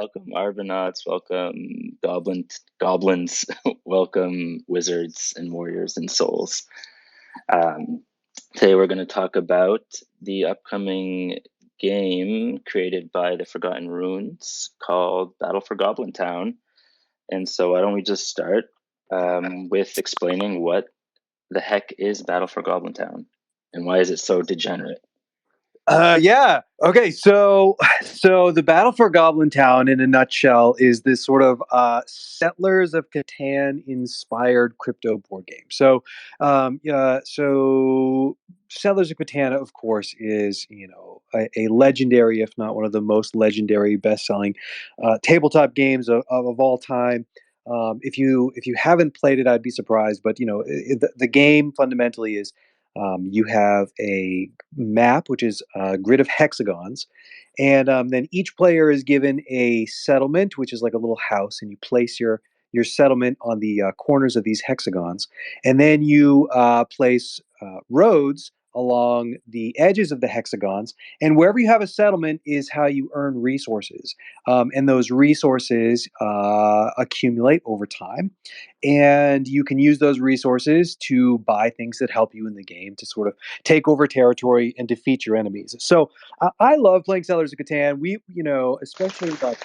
Welcome Arbonauts, welcome goblins, welcome wizards and warriors and souls. Um, Today we're going to talk about the upcoming game created by the Forgotten Runes called Battle for Goblin Town. And so why don't we just start with explaining what the heck is Battle for Goblin Town and why is it so degenerate? Yeah. Okay. So the Battle for Goblin Town, in a nutshell, is this sort of Settlers of Catan inspired crypto board game. So Settlers of Catan, of course, is a legendary, if not one of the most legendary, best selling tabletop games of all time. If you haven't played it, I'd be surprised. But the game fundamentally is you have a map, which is a grid of hexagons. And then each player is given a settlement, which is like a little house, and you place your settlement on the corners of these hexagons. And then you place roads along the edges of the hexagons. And wherever you have a settlement is how you earn resources. And those resources accumulate over time, and you can use those resources to buy things that help you in the game to sort of take over territory and defeat your enemies. So I love playing Settlers of Catan. Especially like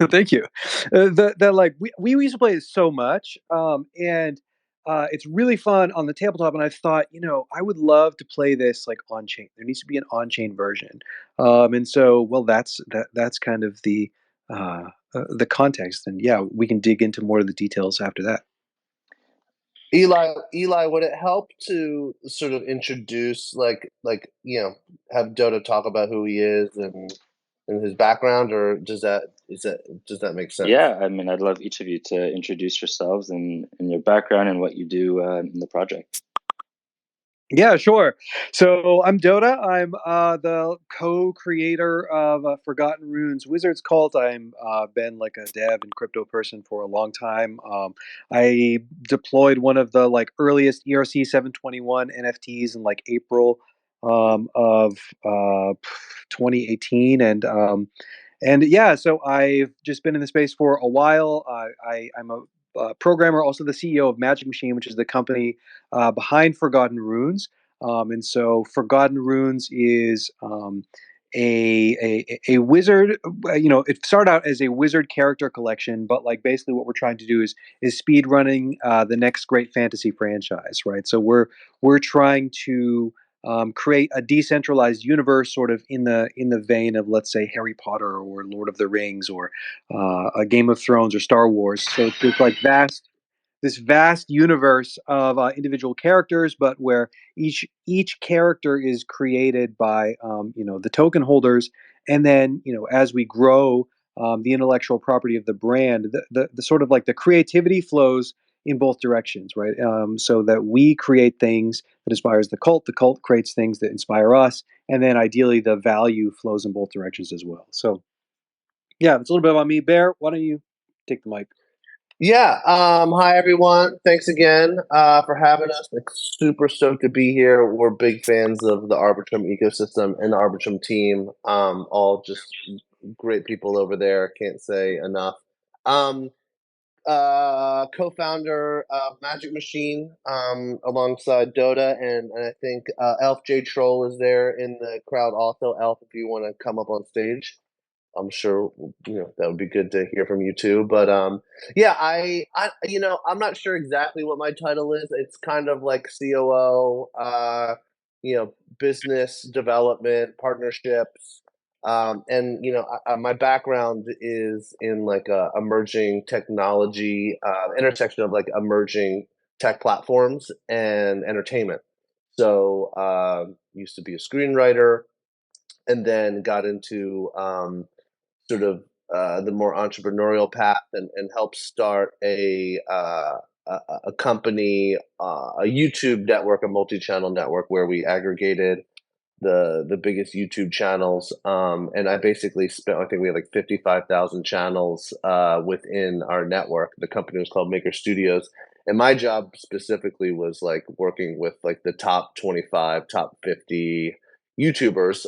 thank you. We used to play it so much, and it's really fun on the tabletop. And I thought, I would love to play this like on chain. There needs to be an on chain version, and so well, that's kind of the context. And yeah, we can dig into more of the details after that. Eli, would it help to sort of introduce, have Dota talk about who he is and his background, or does that make sense? Yeah, I mean, I'd love each of you to introduce yourselves and your background and what you do in the project. Yeah, sure. So I'm Dota. I'm the co-creator of Forgotten Runes Wizards Cult. I'm been like a dev and crypto person for a long time. I deployed one of the earliest ERC 721 NFTs in like April of 2018, and yeah, so I've just been in the space for a while. I'm a programmer, also the CEO of Magic Machine, which is the company behind Forgotten Runes. And so Forgotten Runes is a wizard. It started out as a wizard character collection, but like basically what we're trying to do is speed running the next great fantasy franchise, right? So we're trying to create a decentralized universe, sort of in the vein of, let's say, Harry Potter or Lord of the Rings or a Game of Thrones or Star Wars. So it's like this vast universe of individual characters, but where each character is created by the token holders, and then as we grow the intellectual property of the brand, the sort of like the creativity flows in both directions, right? So that we create things that inspires the cult creates things that inspire us, and then ideally the value flows in both directions as well. So yeah, that's a little bit about me. Bear, why don't you take the mic? Yeah. Hi, everyone. Thanks again for having us. Like, super stoked to be here. We're big fans of the Arbitrum ecosystem and the Arbitrum team. All just great people over there. Can't say enough. Um, Co-founder of Magic Machine, alongside Dota, and I think Elf J Troll is there in the crowd also. Elf, if you want to come up on stage, I'm sure that would be good to hear from you too. But yeah, I'm not sure exactly what my title is. It's kind of like COO, business development, partnerships, and my background is in like emerging technology, intersection of like emerging tech platforms and entertainment. So used to be a screenwriter, and then got into sort of the more entrepreneurial path, and helped start a company, a YouTube network, a multi-channel network where we aggregated the biggest YouTube channels. And I basically spent, I think we had like 55,000 channels within our network. The company was called Maker Studios. And my job specifically was like working with like the top 25, top 50 YouTubers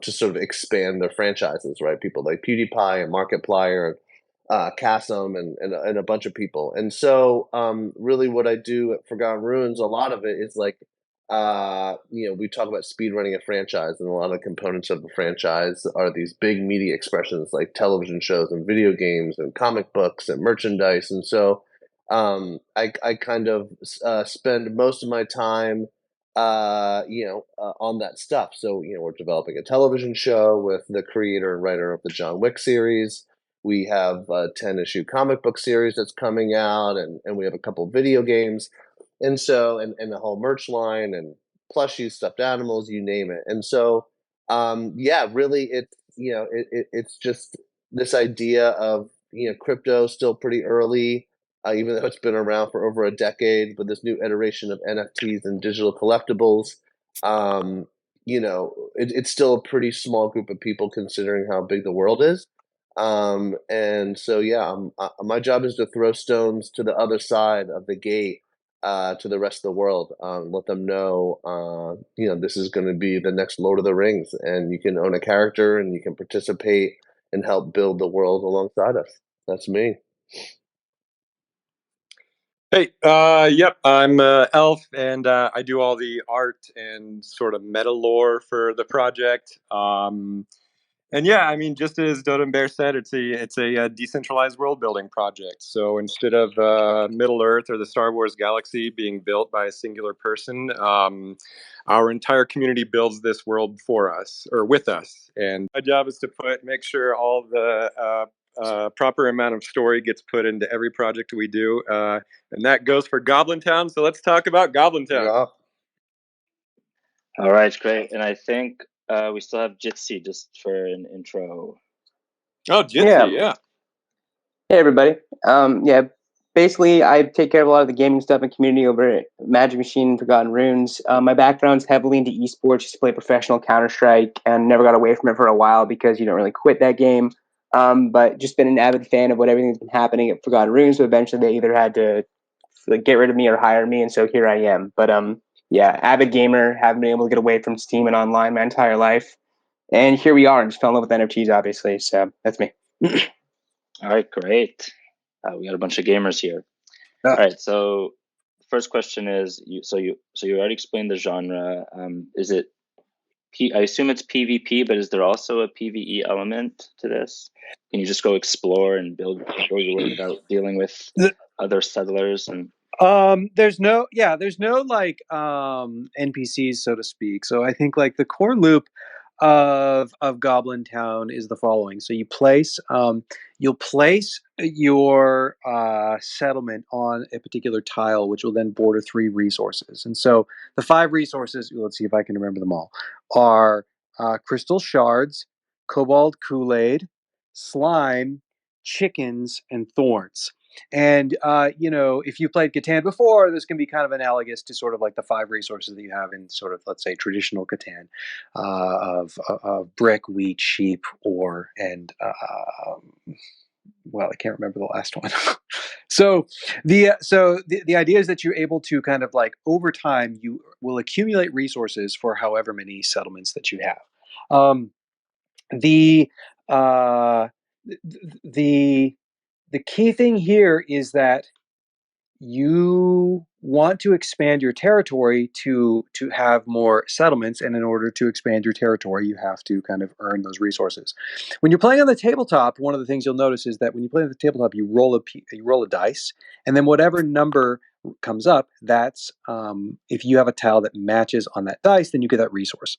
to sort of expand their franchises, right? People like PewDiePie and Markiplier, Chasm, and a bunch of people. And so, really, what I do at Forgotten Ruins, a lot of it is like, we talk about speed running a franchise, and a lot of the components of the franchise are these big media expressions like television shows and video games and comic books and merchandise. And so, I kind of spend most of my time on that stuff. So, we're developing a television show with the creator and writer of the John Wick series. We have a 10-issue comic book series that's coming out, and we have a couple video games. And so, and the whole merch line and plushies, stuffed animals, you name it. And so, yeah, really, it's just this idea of, crypto still pretty early, even though it's been around for over a decade, but this new iteration of NFTs and digital collectibles, it's still a pretty small group of people considering how big the world is. And so, yeah, my job is to throw stones to the other side of the gate, to the rest of the world, let them know, this is going to be the next Lord of the Rings, and you can own a character and you can participate and help build the world alongside us. That's me. Hey, yep, I'm Elf, and I do all the art and sort of meta lore for the project. And yeah, I mean, just as Dodo and Bear said, it's a decentralized world building project. So instead of Middle Earth or the Star Wars galaxy being built by a singular person, our entire community builds this world for us or with us. And my job is to make sure all the proper amount of story gets put into every project we do, and that goes for Goblin Town. So let's talk about Goblin Town. Yeah. All right, great. And I think we still have Jitsi just for an intro. Oh, Jitsi, yeah. Hey, everybody. Yeah, basically, I take care of a lot of the gaming stuff and community over at Magic Machine and Forgotten Runes. My background's heavily into esports, just to play professional Counter-Strike, and never got away from it for a while because you don't really quit that game. But just been an avid fan of what everything's been happening at Forgotten Runes, so eventually they either had to get rid of me or hire me, and so here I am. But yeah, avid gamer, haven't been able to get away from Steam and online my entire life. And here we are, and just fell in love with NFTs, obviously, so that's me. All right, great. We got a bunch of gamers here. All right, so the first question is, you already explained the genre. Is it I assume it's PvP, but is there also a PvE element to this? Can you just go explore and build your way without dealing with other settlers? And there's no like NPCs, so to speak. So I think like the core loop of Goblin Town is the following. So you'll place your settlement on a particular tile, which will then border 3 resources. And so the 5 resources, let's see if I can remember them all, are crystal shards, cobalt Kool-Aid, slime, chickens, and thorns. And if you played Catan before, this can be kind of analogous to sort of like the 5 resources that you have in sort of, let's say, traditional Catan, of brick, wheat, sheep, ore, and well, I can't remember the last one. So the idea is that you're able to kind of like over time you will accumulate resources for however many settlements that you have. The key thing here is that you want to expand your territory to have more settlements, and in order to expand your territory, you have to kind of earn those resources. When you're playing on the tabletop, one of the things you'll notice is that when you play on the tabletop, you roll a dice, and then whatever number comes up, that's if you have a tile that matches on that dice, then you get that resource.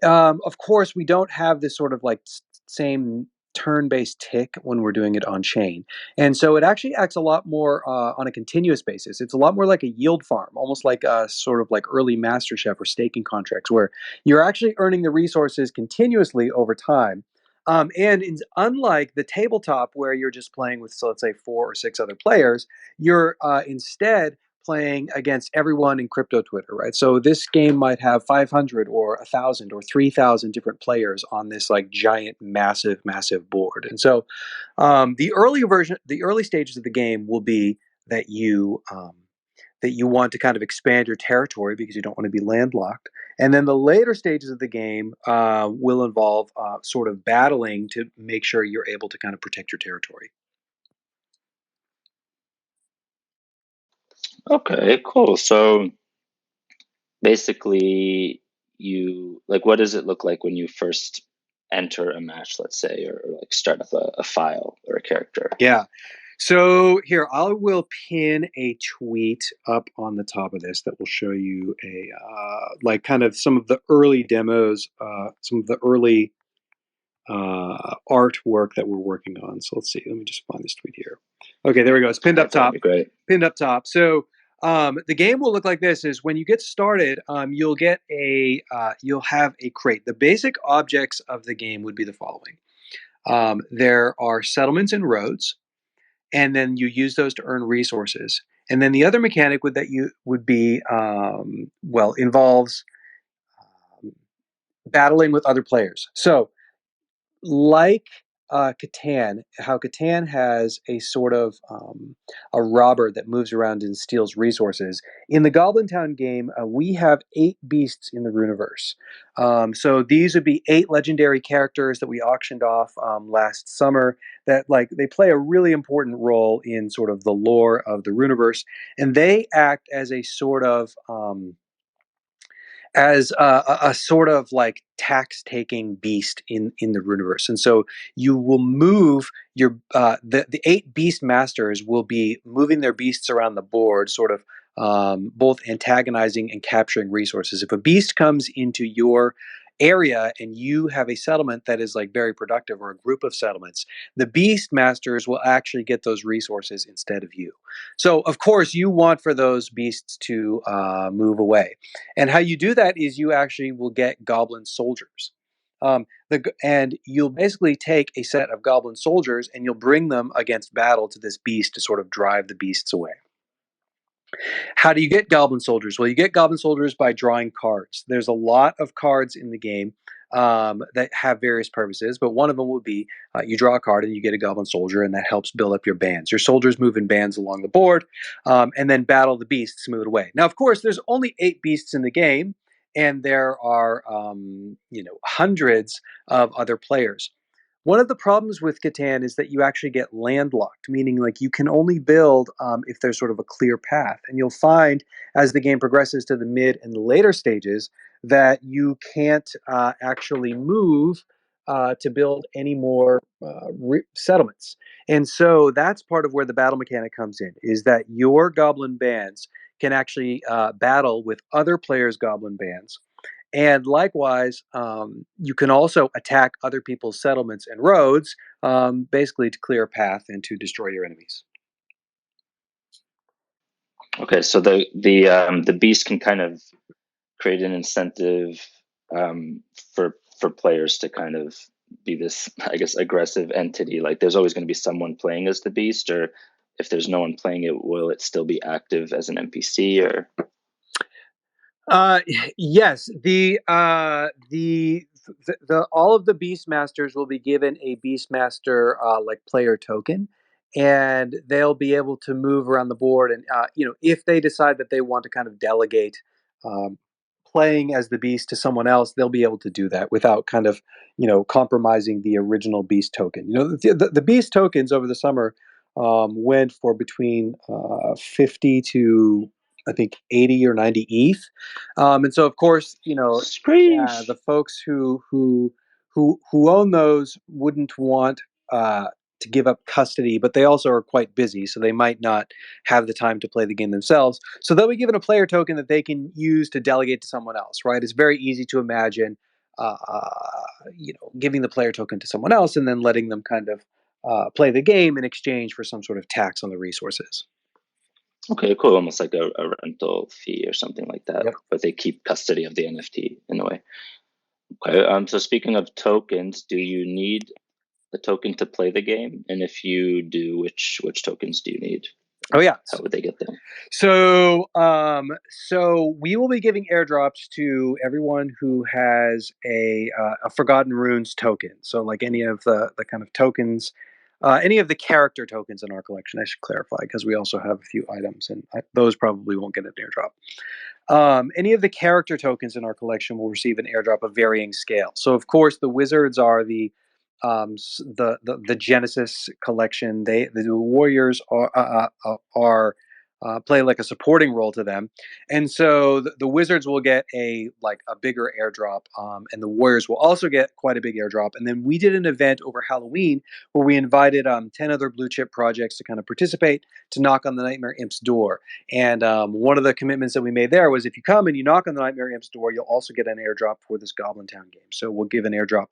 Of course, we don't have this sort of like same turn-based tick when we're doing it on chain. And so it actually acts a lot more on a continuous basis. It's a lot more like a yield farm, almost like a sort of like early Master Chef or staking contracts, where you're actually earning the resources continuously over time. And unlike the tabletop where you're just playing with, so let's say 4 or 6 other players, you're instead playing against everyone in crypto Twitter, right? So this game might have 500 or 1,000 or 3,000 different players on this like giant, massive board. And so the early stages of the game will be that that you want to kind of expand your territory because you don't want to be landlocked. And then the later stages of the game will involve sort of battling to make sure you're able to kind of protect your territory. Okay, cool. So basically, what does it look like when you first enter a match, let's say, or like start up a file or a character? Yeah. So here, I will pin a tweet up on the top of this that will show you like kind of some of the early demos, some of the early artwork that we're working on. So let's see. Let me just find this tweet here. Okay, there we go. It's pinned up top. Great. Pinned up top. So the game will look like this: is when you get started, you'll get you'll have a crate. The basic objects of the game would be the following: there are settlements and roads, and then you use those to earn resources. And then the other mechanic would be involves battling with other players. So like Catan, how Catan has a sort of a robber that moves around and steals resources. In the Goblin Town game, we have 8 beasts in the Runiverse. So these would be 8 legendary characters that we auctioned off last summer. That they play a really important role in sort of the lore of the Runiverse, and they act as a sort of a sort of like tax-taking beast in the Runiverse. And so you will move your the 8 beast masters will be moving their beasts around the board, sort of both antagonizing and capturing resources. If a beast comes into your area and you have a settlement that is like very productive, or a group of settlements, the beast masters will actually get those resources instead of you. So of course you want for those beasts to move away. And how you do that is you actually will get goblin soldiers. And you'll basically take a set of goblin soldiers and you'll bring them against battle to this beast to sort of drive the beasts away. How do you get goblin soldiers? Well, you get goblin soldiers by drawing cards. There's a lot of cards in the game that have various purposes, but one of them would be you draw a card and you get a goblin soldier, and that helps build up your bands. Your soldiers move in bands along the board and then battle the beasts, move it away. Now, of course, there's only 8 beasts in the game, and there are hundreds of other players. One of the problems with Catan is that you actually get landlocked, meaning like you can only build if there's sort of a clear path. And you'll find as the game progresses to the mid and the later stages that you can't actually move to build any more settlements. And so that's part of where the battle mechanic comes in, is that your goblin bands can actually battle with other players' goblin bands. And likewise, you can also attack other people's settlements and roads, basically to clear a path and to destroy your enemies. Okay, so the beast can kind of create an incentive for players to kind of be this, I guess, aggressive entity. Like there's always going to be someone playing as the beast, or if there's no one playing it, will it still be active as an NPC? Or yes, the all of the Beastmasters will be given a Beastmaster like player token, and they'll be able to move around the board. And if they decide that they want to kind of delegate playing as the beast to someone else, they'll be able to do that without kind of compromising the original beast token. The beast tokens over the summer went for between 50 to I think 80 or 90 ETH, and so of course the folks who own those wouldn't want to give up custody, but they also are quite busy, so they might not have the time to play the game themselves. So they'll be given a player token that they can use to delegate to someone else. Right? It's very easy to imagine, giving the player token to someone else and then letting them kind of play the game in exchange for some sort of tax on the resources. Okay, cool. Almost like a rental fee or something like that, Yep. But they keep custody of the NFT in a way. Okay. So speaking of tokens, do you need a token to play the game? And if you do, which tokens do you need? Oh yeah. How would they get them? So we will be giving airdrops to everyone who has a Forgotten Runes token. So like any of the kind of tokens any of the character tokens in our collection, I should clarify, because we also have a few items, and those probably won't get an airdrop. Any of the character tokens in our collection will receive an airdrop of varying scale. So, of course, the wizards are the Genesis collection. The warriors are play like a supporting role to them, and so the wizards will get a bigger airdrop, and the warriors will also get quite a big airdrop. And then we did an event over Halloween where we invited 10 other blue chip projects to kind of participate, to knock on the Nightmare Imp's door. And one of the commitments that we made there was, if you come and you knock on the Nightmare Imp's door, you'll also get an airdrop for this Goblin Town game. So we'll give an airdrop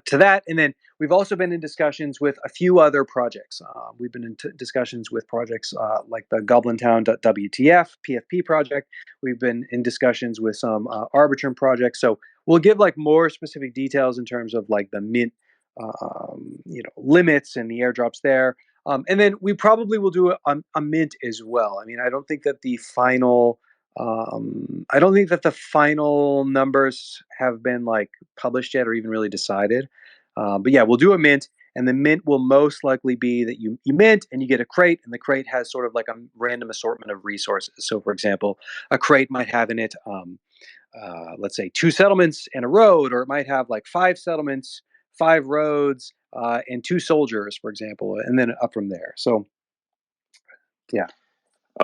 to that. And then we've also been in discussions with a few other projects. We've been in discussions with projects like the Goblin Town WTF PFP project. We've been in discussions with some Arbitrum projects. So we'll give more specific details in terms of the mint, limits and the airdrops there. And then we probably will do a mint as well. I mean, I don't think that the final numbers have been published yet or even really decided. But yeah, we'll do a mint, and the mint will most likely be that you mint and you get a crate, and the crate has sort of a random assortment of resources. So, for example, a crate might have in it, let's say, 2 settlements and a road, or it might have 5 settlements, 5 roads, and 2 soldiers, for example, and then up from there. So, yeah.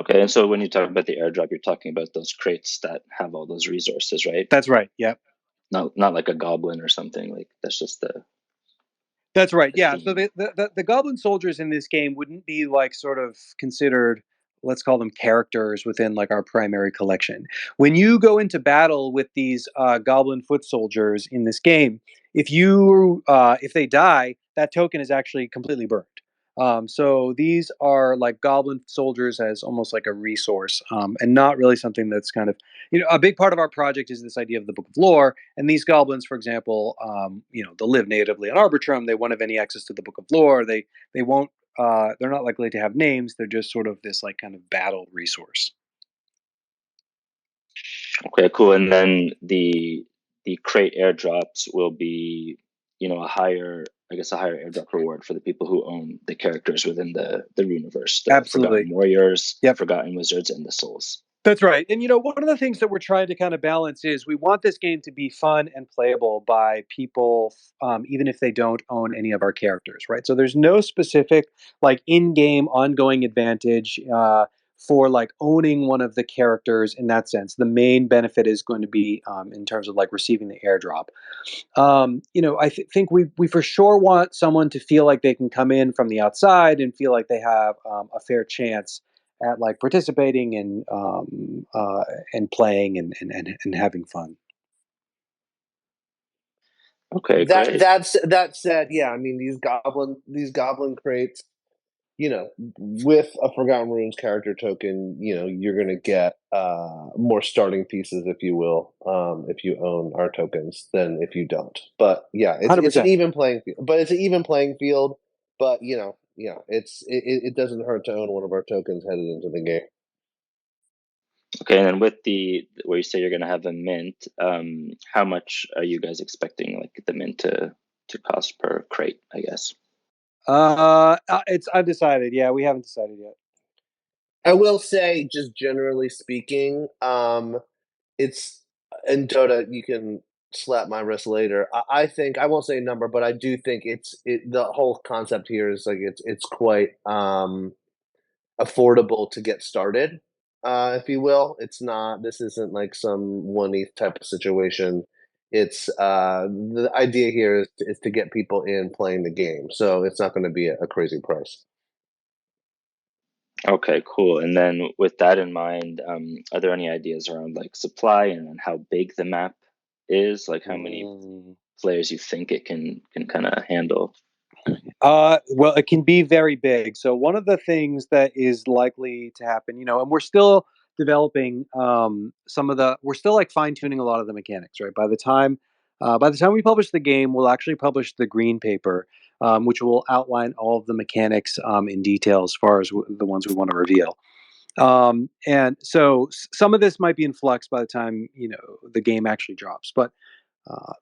Okay, and so when you talk about the airdrop, you're talking about those crates that have all those resources, right? That's right. Yep. Not like a goblin or something. That's just the. That's right. Yeah. So the goblin soldiers in this game wouldn't be sort of considered, let's call them characters within our primary collection. When you go into battle with these goblin foot soldiers in this game, if they die, that token is actually completely burned. So these are goblin soldiers as almost like a resource, and not really something that's kind of, a big part of our project is this idea of the Book of Lore. And these goblins, for example, they'll live natively on Arbitrum. They won't have any access to the Book of Lore. They won't. They're not likely to have names. They're just sort of this kind of battle resource. Okay, cool. And then the crate airdrops will be, a higher airdrop reward for the people who own the characters within the Runiverse. The Absolutely. Forgotten Warriors, Yep. Forgotten Wizards, and the Souls. That's right. And one of the things that we're trying to kind of balance is we want this game to be fun and playable by people, even if they don't own any of our characters, right? So there's no specific in-game ongoing advantage for owning one of the characters in that sense. The main benefit is going to be in terms of receiving the airdrop. I think we for sure want someone to feel like they can come in from the outside and feel like they have a fair chance at participating and playing and having fun. Okay, great. That said, yeah, I mean these goblin crates, with a Forgotten Runes character token, you're gonna get more starting pieces, if you will, if you own our tokens than if you don't. But yeah, it's an even playing field. But it doesn't hurt to own one of our tokens headed into the game. Okay, and then with where you say you're going to have a mint, how much are you guys expecting the mint to cost per crate, I guess? It's undecided. Yeah, we haven't decided yet. I will say, just generally speaking, it's, and Dota, you can slap my wrist later. I think, I won't say a number, but I do think the whole concept here is it's quite affordable to get started, if you will. This isn't some 1 ETH type of situation. It's the idea here is to get people in playing the game, so it's not going to be a crazy price. Okay, cool. And then with that in mind, are there any ideas around supply and how big the map is? How many players you think it can kind of handle? Well, it can be very big. So one of the things that is likely to happen, and we're still developing we're still fine tuning a lot of the mechanics, right? By the time we publish the game, we'll actually publish the green paper, which will outline all of the mechanics in detail as far as the ones we want to reveal. And so some of this might be in flux by the time the game actually drops, but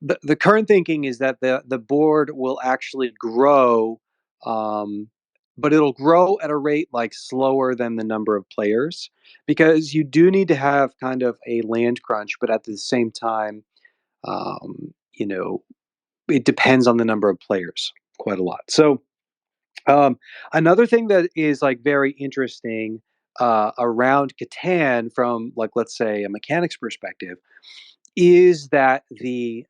the current thinking is that the board will actually grow but it'll grow at a rate like slower than the number of players, because you do need to have kind of a land crunch, but at the same time, you know, it depends on the number of players quite a lot. So another thing that is like very interesting around Catan from, like, let's say a mechanics perspective, is that the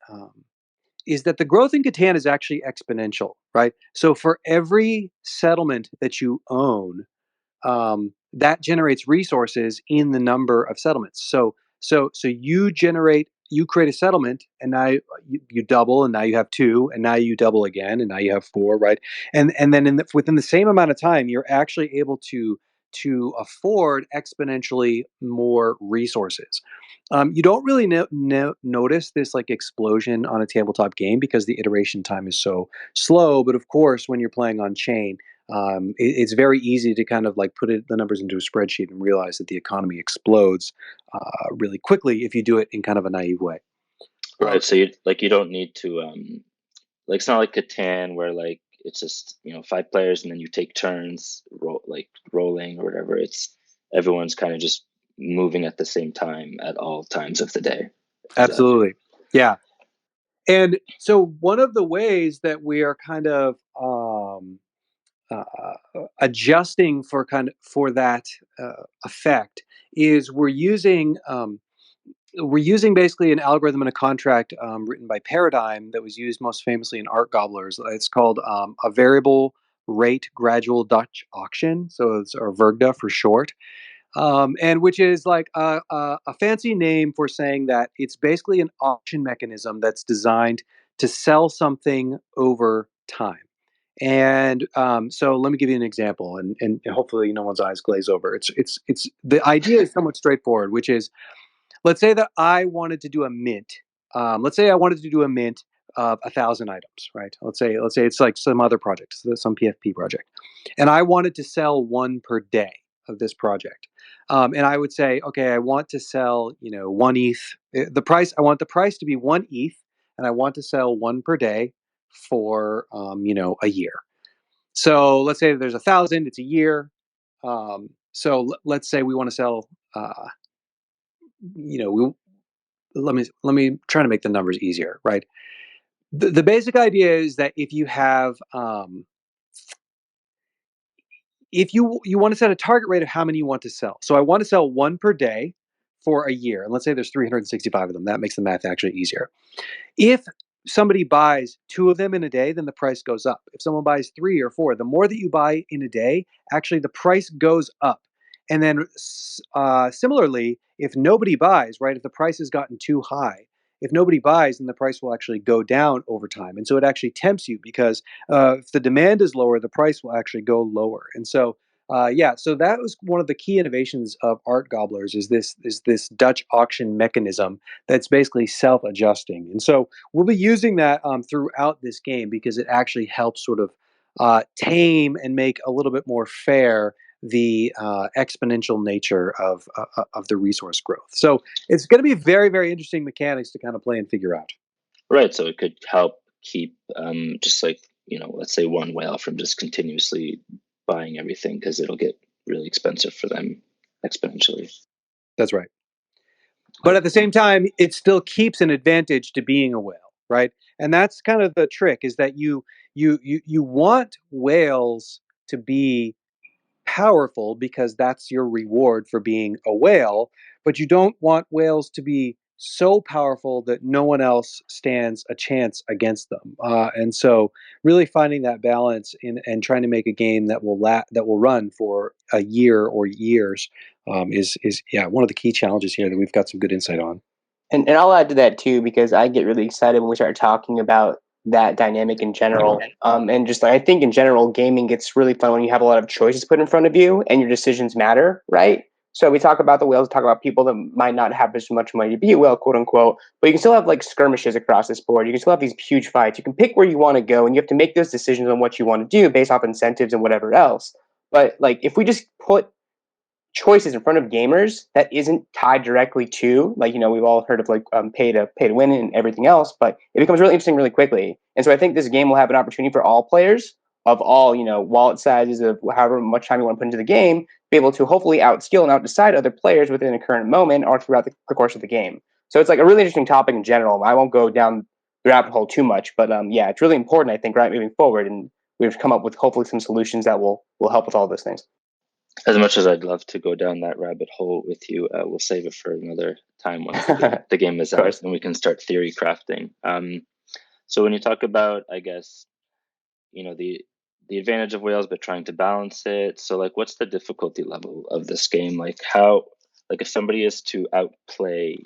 growth in Catan is actually exponential, right? So for every settlement that you own, that generates resources in the number of settlements. So you create a settlement, and now you double, and now you have two, and now you double again, and now you have four, right? And then within the same amount of time, you're actually able to afford exponentially more resources. You don't really notice this like explosion on a tabletop game because the iteration time is so slow. But of course, when you're playing on chain, it's very easy to kind of like put the numbers into a spreadsheet and realize that the economy explodes really quickly if you do it in kind of a naive way. Right. So you don't need to like, it's not like Catan where like it's just 5 players and then you take turns rolling or whatever. It's everyone's kind of just moving at the same time at all times of the day. Absolutely. Yeah. And so one of the ways that we are kind of adjusting for that effect is we're using basically an algorithm and a contract written by Paradigm that was used most famously in Art Gobblers. It's called a variable rate gradual Dutch auction, so it's, or VRGDA for short, and which is like a fancy name for saying that it's basically an auction mechanism that's designed to sell something over time. And so let me give you an example, and hopefully no one's eyes glaze over. It's the idea is somewhat straightforward, which is, let's say that I wanted to do a mint. Let's say I wanted to do a mint of 1,000 items, right? Let's say it's like some other project, some PFP project, and I wanted to sell one per day of this project. And I would say, okay, I want to sell, 1 ETH. The price, I want the price to be 1 ETH, and I want to sell one per day for, a year. So let's say there's 1,000. It's a year. So let's say we want to sell. We let me try to make the numbers easier, right? The basic idea is that if you have if you want to set a target rate of how many you want to sell. So I want to sell one per day for a year, and let's say there's 365 of them. That makes the math actually easier. If somebody buys 2 of them in a day, then the price goes up. If someone buys 3 or 4, the more that you buy in a day, actually the price goes up. And then similarly, if nobody buys, right, if the price has gotten too high, if nobody buys, then the price will actually go down over time. And so it actually tempts you, because if the demand is lower, the price will actually go lower. And so so that was one of the key innovations of Art Gobblers, is this Dutch auction mechanism that's basically self-adjusting. And so we'll be using that throughout this game, because it actually helps sort of tame and make a little bit more fair the exponential nature of the resource growth. So it's going to be very, very interesting mechanics to kind of play and figure out. Right. So it could help keep just like, let's say one whale from just continuously buying everything, because it'll get really expensive for them exponentially. That's right. But at the same time, it still keeps an advantage to being a whale, right? And that's kind of the trick, is that you want whales to be powerful, because that's your reward for being a whale, but you don't want whales to be so powerful that no one else stands a chance against them. And so really finding that balance and trying to make a game that will run for a year or years is one of the key challenges here that we've got some good insight on. And I'll add to that too, because I get really excited when we start talking about that dynamic in general. And just like, I think in general, gaming gets really fun when you have a lot of choices put in front of you and your decisions matter, right? So we talk about the whales, talk about people that might not have as much money to be a whale, quote unquote, but you can still have like skirmishes across this board. You can still have these huge fights. You can pick where you want to go, and you have to make those decisions on what you want to do based off incentives and whatever else. But like, if we just put choices in front of gamers that isn't tied directly to, like, we've all heard of like pay to win and everything else, but it becomes really interesting really quickly. And so I think this game will have an opportunity for all players, of all, wallet sizes of however much time you want to put into the game, be able to hopefully outskill and outdecide other players within a current moment or throughout the course of the game. So it's like a really interesting topic in general. I won't go down the rabbit hole too much, but yeah, it's really important, I think, right, moving forward. And we've come up with hopefully some solutions that will help with all those things. As much as I'd love to go down that rabbit hole with you, we'll save it for another time once the game is out and we can start theory crafting. So when you talk about, I guess, the advantage of whales, but trying to balance it. So like, what's the difficulty level of this game? Like if somebody is to outplay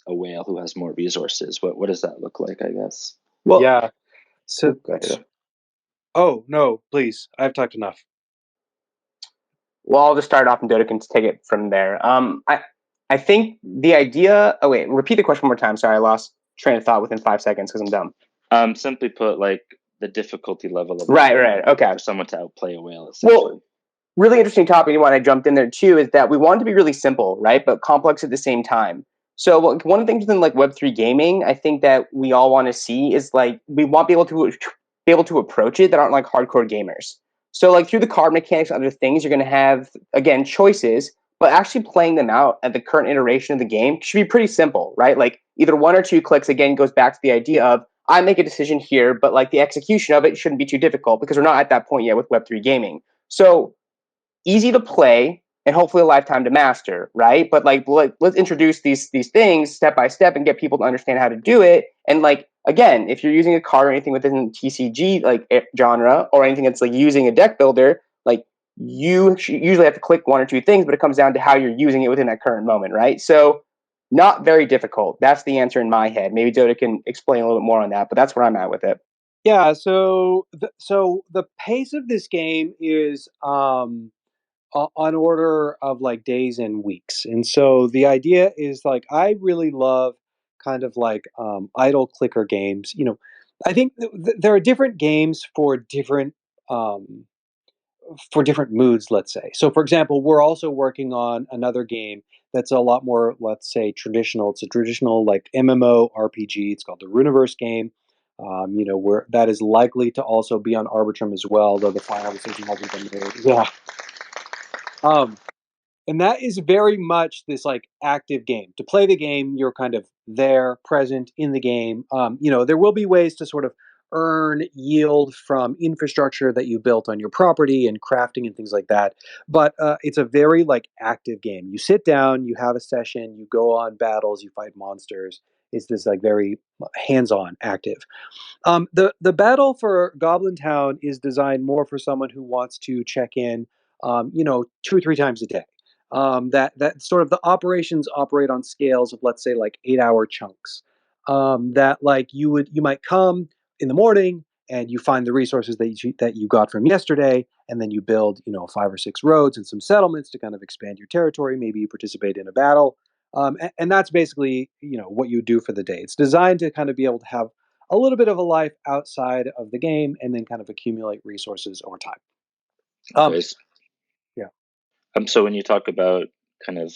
a whale who has more resources, what does that look like, I guess? Well, yeah. So, oh no, please, I've talked enough. Well, I'll just start off and Dota can take it from there. I think the idea. Oh wait, repeat the question one more time. Sorry, I lost train of thought within 5 seconds because I'm dumb. Simply put, like the difficulty level of right. Okay. For someone to outplay a whale. Well, really interesting topic. And when I jumped in there too is that we want it to be really simple, right, but complex at the same time. So one of the things within like Web3 gaming, I think that we all want to see is like we want to be able to approach it that aren't like hardcore gamers. So like through the card mechanics and other things, you're going to have, again, choices, but actually playing them out at the current iteration of the game should be pretty simple, right? Like either 1 or 2 clicks, again, goes back to the idea of I make a decision here, but like the execution of it shouldn't be too difficult because we're not at that point yet with Web3 gaming. So easy to play and hopefully a lifetime to master, right? But like let's introduce these things step by step and get people to understand how to do it. And like again, if you're using a card or anything within TCG like genre or anything that's like using a deck builder, like you usually have to click 1 or 2 things, but it comes down to how you're using it within that current moment, right? So not very difficult. That's the answer in my head. Maybe Dota can explain a little bit more on that, but that's where I'm at with it. Yeah. So the pace of this game is on order of like days and weeks. And so the idea is like I really love kind of like idle clicker games. I think there are different games for different moods, let's say. So for example, we're also working on another game that's a lot more, let's say, traditional. It's a traditional like MMO RPG. It's called the Runiverse game. Where that is likely to also be on Arbitrum as well, though the final decision hasn't been made. Yeah. And that is very much this like active game. To play the game, you're kind of there, present in the game. There will be ways to sort of earn yield from infrastructure that you built on your property and crafting and things like that. But it's a very like active game. You sit down, you have a session, you go on battles, you fight monsters. It's this like very hands-on, active. The battle for Goblin Town is designed more for someone who wants to check in, 2 or 3 times a day. That sort of the operations operate on scales of, let's say, like 8-hour chunks. That like you might come in the morning and you find the resources that you got from yesterday, and then you build 5 or 6 roads and some settlements to kind of expand your territory. Maybe you participate in a battle, and that's basically what you do for the day. It's designed to kind of be able to have a little bit of a life outside of the game, and then kind of accumulate resources over time. Yeah. So when you talk about kind of,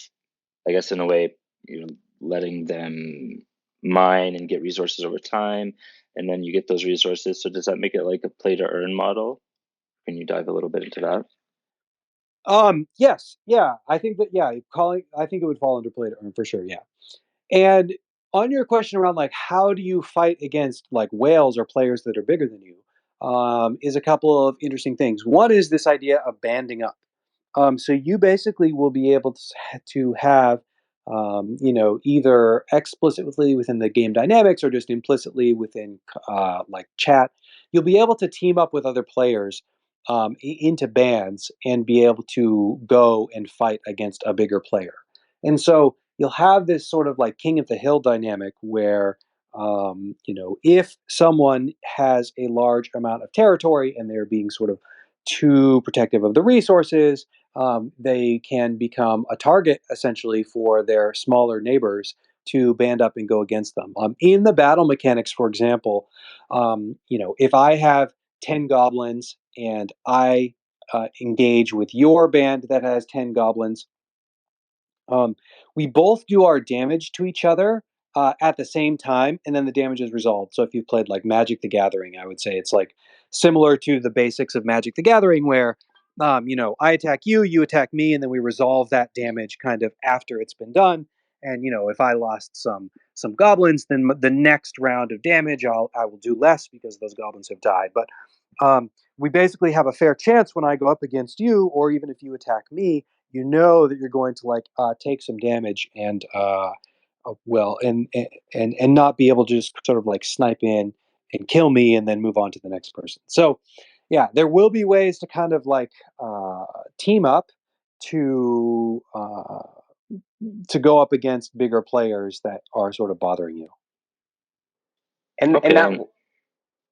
I guess in a way, letting them mine and get resources over time, and then you get those resources. So does that make it like a play to earn model? Can you dive a little bit into that? Yes. Yeah. I think that, I think it would fall under play to earn for sure. Yeah. And on your question around like how do you fight against like whales or players that are bigger than you, is a couple of interesting things. One is this idea of banding up. So you basically will be able to have, either explicitly within the game dynamics or just implicitly within like chat. You'll be able to team up with other players into bands and be able to go and fight against a bigger player. And so you'll have this sort of like king of the hill dynamic where, if someone has a large amount of territory and they're being sort of too protective of the resources, they can become a target essentially for their smaller neighbors to band up and go against them. In the battle mechanics, for example, if I have 10 goblins and I engage with your band that has 10 goblins, we both do our damage to each other at the same time, and then the damage is resolved. So if you played like Magic the Gathering, I would say it's like similar to the basics of Magic the Gathering, where I attack you, you attack me, and then we resolve that damage kind of after it's been done. And if I lost some goblins, then the next round of damage I will do less because those goblins have died. But we basically have a fair chance when I go up against you, or even if you attack me, you know that you're going to take some damage and and not be able to just sort of snipe in and kill me and then move on to the next person. So yeah, there will be ways to kind of team up to go up against bigger players that are sort of bothering you. And Okay, and that.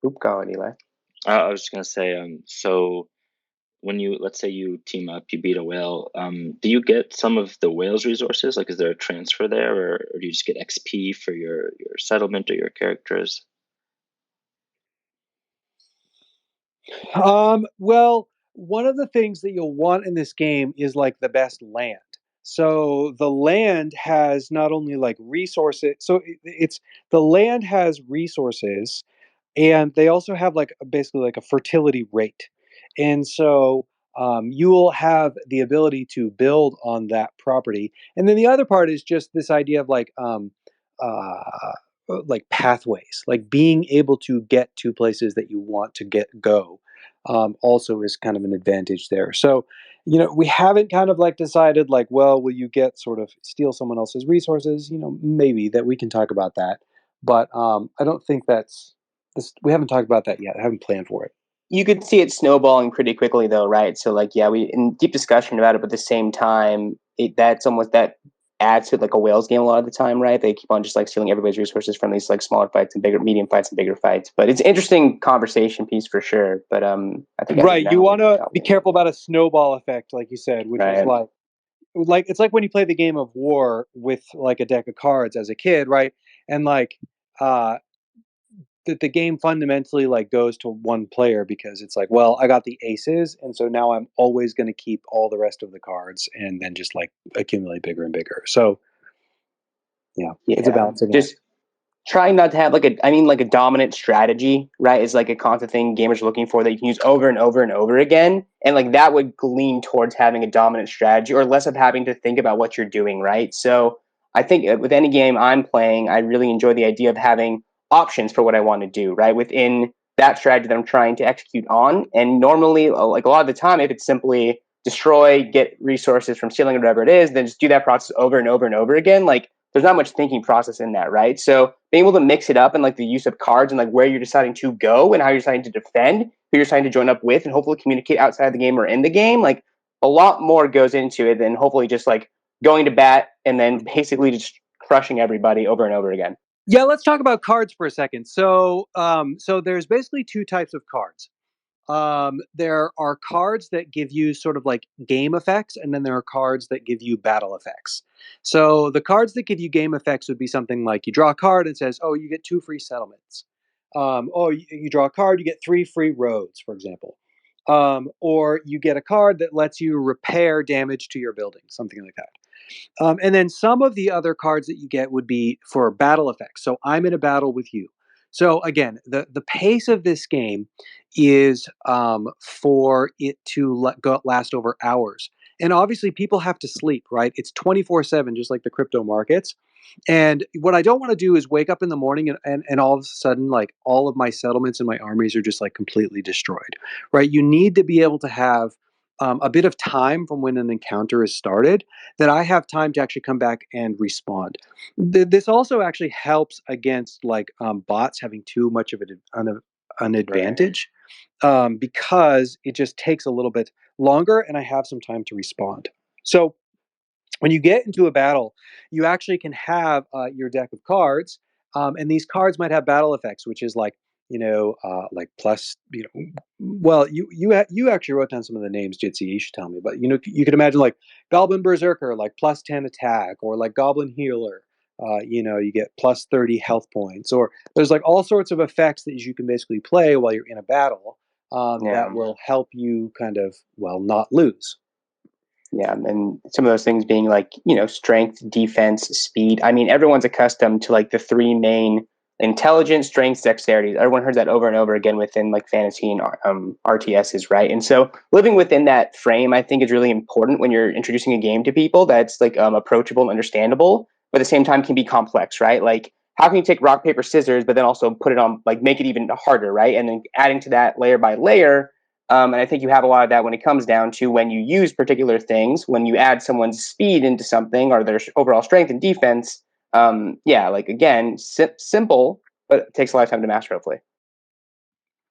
Oop, go on, Eli. I was just gonna say, so when let's say you team up, you beat a whale, do you get some of the whale's resources? Like, is there a transfer there, or do you just get XP for your settlement or your characters? Well, one of the things that you'll want in this game is the best land. So the land has not only resources, so it's the land has resources, and they also have basically a fertility rate, and so you will have the ability to build on that property. And then the other part is just this idea of uh, pathways, being able to get to places that you want to go. Also is kind of an advantage there. So we haven't kind of decided well, will you get sort of steal someone else's resources? Maybe that we can talk about that, but I don't think that's we haven't talked about that yet. I haven't planned for it. You could see it snowballing pretty quickly, though, right? So, we in deep discussion about it, but at the same time, that adds to a Wales game a lot of the time, right? They keep on just stealing everybody's resources from these smaller fights and medium fights and bigger fights. But it's an interesting conversation piece for sure. But I think right, you want to be careful about a snowball effect, like you said, which is it's like when you play the game of War with a deck of cards as a kid, right? And the game fundamentally goes to one player because it's well, I got the aces, and so now I'm always going to keep all the rest of the cards and then just accumulate bigger and bigger. So yeah, it's a balancing act. Trying not to have a dominant strategy, right, is a constant thing gamers are looking for that you can use over and over and over again. And that would lean towards having a dominant strategy or less of having to think about what you're doing, right? So I think with any game I'm playing, I really enjoy the idea of having options for what I want to do, right, within that strategy that I'm trying to execute on. And normally, a lot of the time, if it's simply destroy, get resources from stealing or whatever it is, then just do that process over and over and over again. There's not much thinking process in that, right? So being able to mix it up and the use of cards and where you're deciding to go and how you're deciding to defend, who you're deciding to join up with, and hopefully communicate outside the game or in the game, a lot more goes into it than hopefully just going to bat and then basically just crushing everybody over and over again. Yeah, let's talk about cards for a second. So, so there's basically two types of cards. There are cards that give you sort of game effects, and then there are cards that give you battle effects. So the cards that give you game effects would be something like you draw a card and says, oh, you get 2 free settlements. You draw a card, you get 3 free roads, for example. Or you get a card that lets you repair damage to your building, something like that. And then some of the other cards that you get would be for battle effects. So I'm in a battle with you. So again, the pace of this game is for it to last over hours. And obviously people have to sleep, right? It's 24/7, just like the crypto markets. And what I don't want to do is wake up in the morning and all of a sudden, all of my settlements and my armies are just completely destroyed, right? You need to be able to have a bit of time from when an encounter is started that I have time to actually come back and respond. This also actually helps against bots having too much of an advantage, because it just takes a little bit longer and I have some time to respond. So when you get into a battle, you actually can have your deck of cards, and these cards might have battle effects, which is plus, well, you actually wrote down some of the names, Jitsi. You should tell me, but you could imagine Goblin Berserker, plus 10 attack, or Goblin Healer. You get plus 30 health points, or there's all sorts of effects that you can basically play while you're in a battle that will help you kind of not lose. Yeah, and some of those things being strength, defense, speed. I mean, everyone's accustomed to the 3 main intelligence, strength, dexterity. Everyone heard that over and over again within like fantasy and RTSs, right? And so living within that frame, I think, is really important when you're introducing a game to people that's like approachable and understandable, but at the same time can be complex, right? Like how can you take rock, paper, scissors, but then also put it on, like make it even harder, right? And then adding to that layer by layer. And I think you have a lot of that when it comes down to when you use particular things, when you add someone's speed into something or their overall strength and defense. Yeah, like again, simple, but it takes a lot of time to master, hopefully.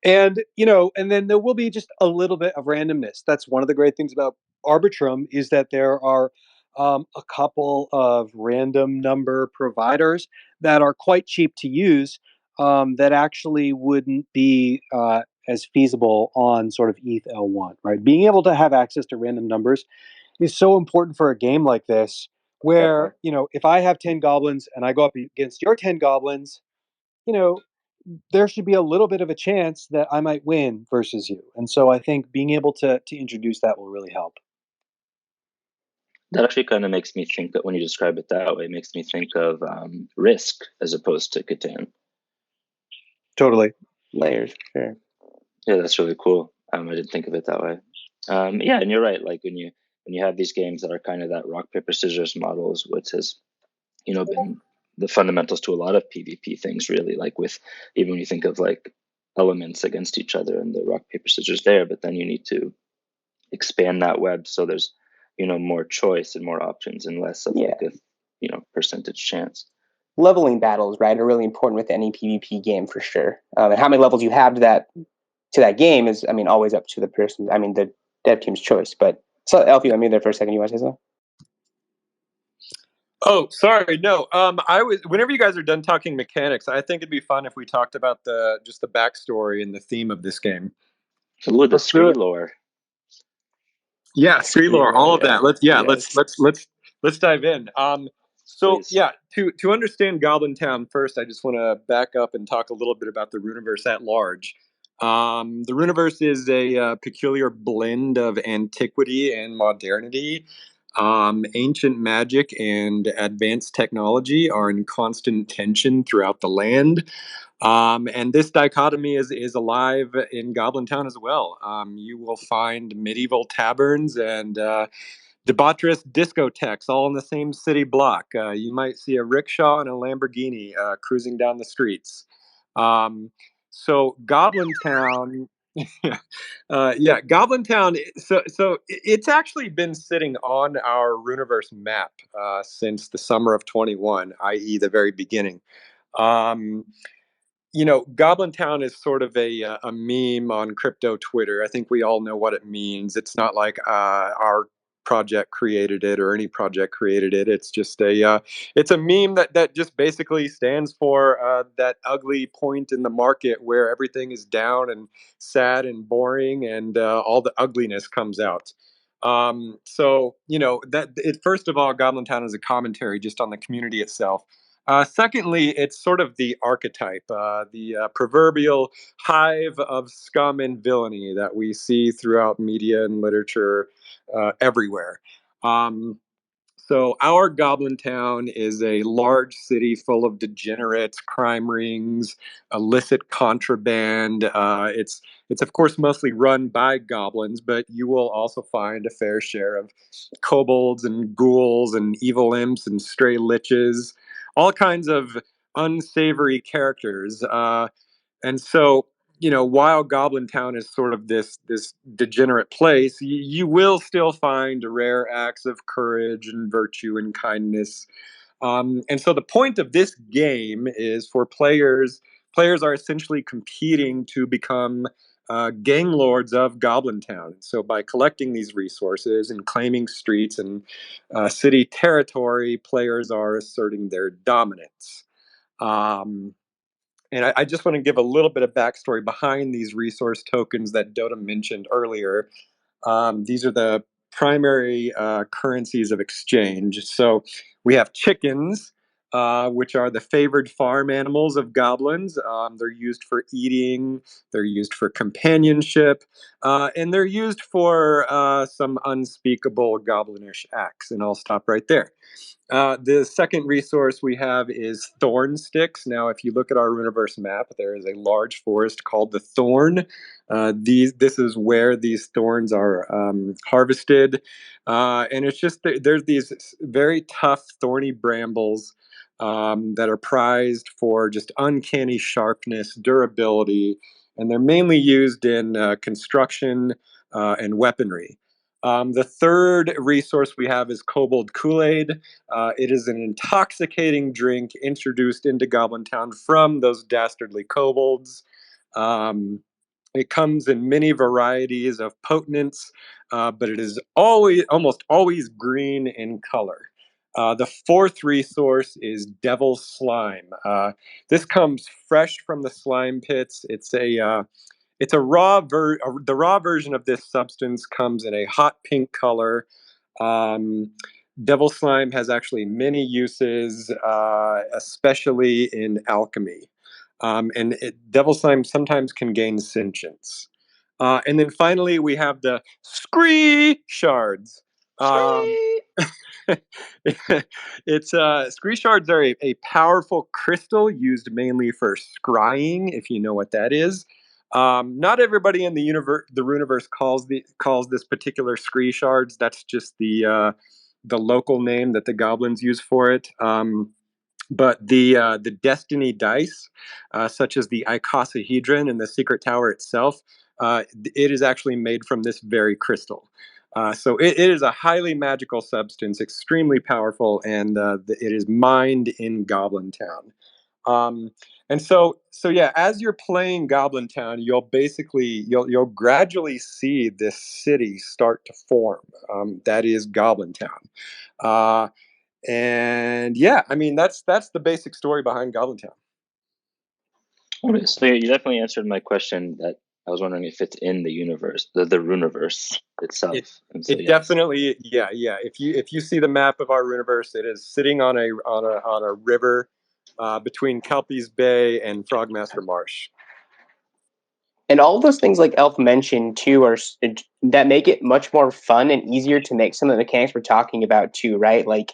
And and then there will be just a little bit of randomness. That's one of the great things about Arbitrum is that there are a couple of random number providers that are quite cheap to use that actually wouldn't be as feasible on sort of ETH L1, right? Being able to have access to random numbers is so important for a game like this, where if I have 10 goblins and I go up against your 10 goblins, you know there should be a little bit of a chance that I might win versus you. And so I think being able to introduce that will really help. That actually kind of makes me think that when you describe it that way, it makes me think of Risk as opposed to Catan. Totally. Layers, sure. Yeah, that's really cool. I didn't think of it that way. Yeah, and you're right. Like when you have these games that are kind of that rock paper scissors models, which has been the fundamentals to a lot of PvP things, really. Like with even when you think of like elements against each other and the rock paper scissors there, but then you need to expand that web so there's more choice and more options and less of like a percentage chance. Leveling battles, right, are really important with any PvP game for sure. And how many levels you have to that game is, I mean, always up to the person. I mean, the dev team's choice. But so, Elf, you want me there for a second? You want to say something? Oh, sorry. No. I was. Whenever you guys are done talking mechanics, I think it'd be fun if we talked about the backstory and the theme of this game. Ooh, the Scree lore. Yeah, Scree lore, all of that. Let's dive in. So Please. yeah, to understand Goblin Town first, I just want to back up and talk a little bit about the Runiverse at large. The Runiverse is a peculiar blend of antiquity and modernity. Ancient magic and advanced technology are in constant tension throughout the land. And this dichotomy is alive in Goblin Town as well. You will find medieval taverns and debaucherous discotheques all in the same city block. You might see a rickshaw and a Lamborghini cruising down the streets. So Goblin Town, Goblin Town. So it's actually been sitting on our Runiverse map since the summer of 21, i.e., the very beginning. Goblin Town is sort of a meme on crypto Twitter. I think we all know what it means. It's not like our project created it or any project created it. It's just it's a meme that just basically stands for that ugly point in the market where everything is down and sad and boring and all the ugliness comes out. First of all, Goblin Town is a commentary just on the community itself. Secondly, it's sort of the archetype, the proverbial hive of scum and villainy that we see throughout media and literature everywhere. So our Goblin Town is a large city full of degenerates, crime rings, illicit contraband. It's of course mostly run by goblins, but you will also find a fair share of kobolds and ghouls and evil imps and stray liches, all kinds of unsavory characters. And so, while Goblin Town is sort of this degenerate place, you will still find rare acts of courage and virtue and kindness. And so, the point of this game is for players. Players are essentially competing to become gang lords of Goblin Town. So, by collecting these resources and claiming streets and city territory, players are asserting their dominance. And I just want to give a little bit of backstory behind these resource tokens that Dota mentioned earlier. These are the primary currencies of exchange. So we have chickens, which are the favored farm animals of goblins. They're used for eating, they're used for companionship, and they're used for some unspeakable goblinish acts. And I'll stop right there. The second resource we have is thorn sticks. Now, if you look at our Runiverse map, there is a large forest called the Thorn. This is where these thorns are harvested, and it's just there's these very tough thorny brambles that are prized for just uncanny sharpness, durability, and they're mainly used in construction and weaponry. The third resource we have is Kobold Kool-Aid. It is an intoxicating drink introduced into Goblin Town from those dastardly kobolds. Um, it comes in many varieties of potents, but it is almost always green in color. The fourth resource is Devil Slime. This comes fresh from the slime pits. It's a the raw version of this substance comes in a hot pink color. Um, Devil slime has actually many uses, especially in alchemy. Devil slime sometimes can gain sentience. And then finally, we have the scree shards. Um, scree shards are a powerful crystal used mainly for scrying, if you know what that is. Not everybody in the Runiverse calls this particular scree shards. That's just the local name that the goblins use for it. But the destiny dice, such as the icosahedron and the secret tower itself, it is actually made from this very crystal. So it is a highly magical substance, extremely powerful, and it is mined in Goblin Town. Um, and so yeah, as you're playing Goblin Town, you'll gradually see this city start to form. That is Goblin Town. Uh, and yeah, I mean that's the basic story behind Goblin Town. Okay, so you definitely answered my question that I was wondering if it's in the universe, the Runiverse itself. And so It definitely, yeah. If you see the map of our Runiverse, it is sitting on a river between Kelpie's Bay and Frogmaster Marsh. And all of those things like Elf mentioned too are that make it much more fun and easier to make some of the mechanics we're talking about too, right? Like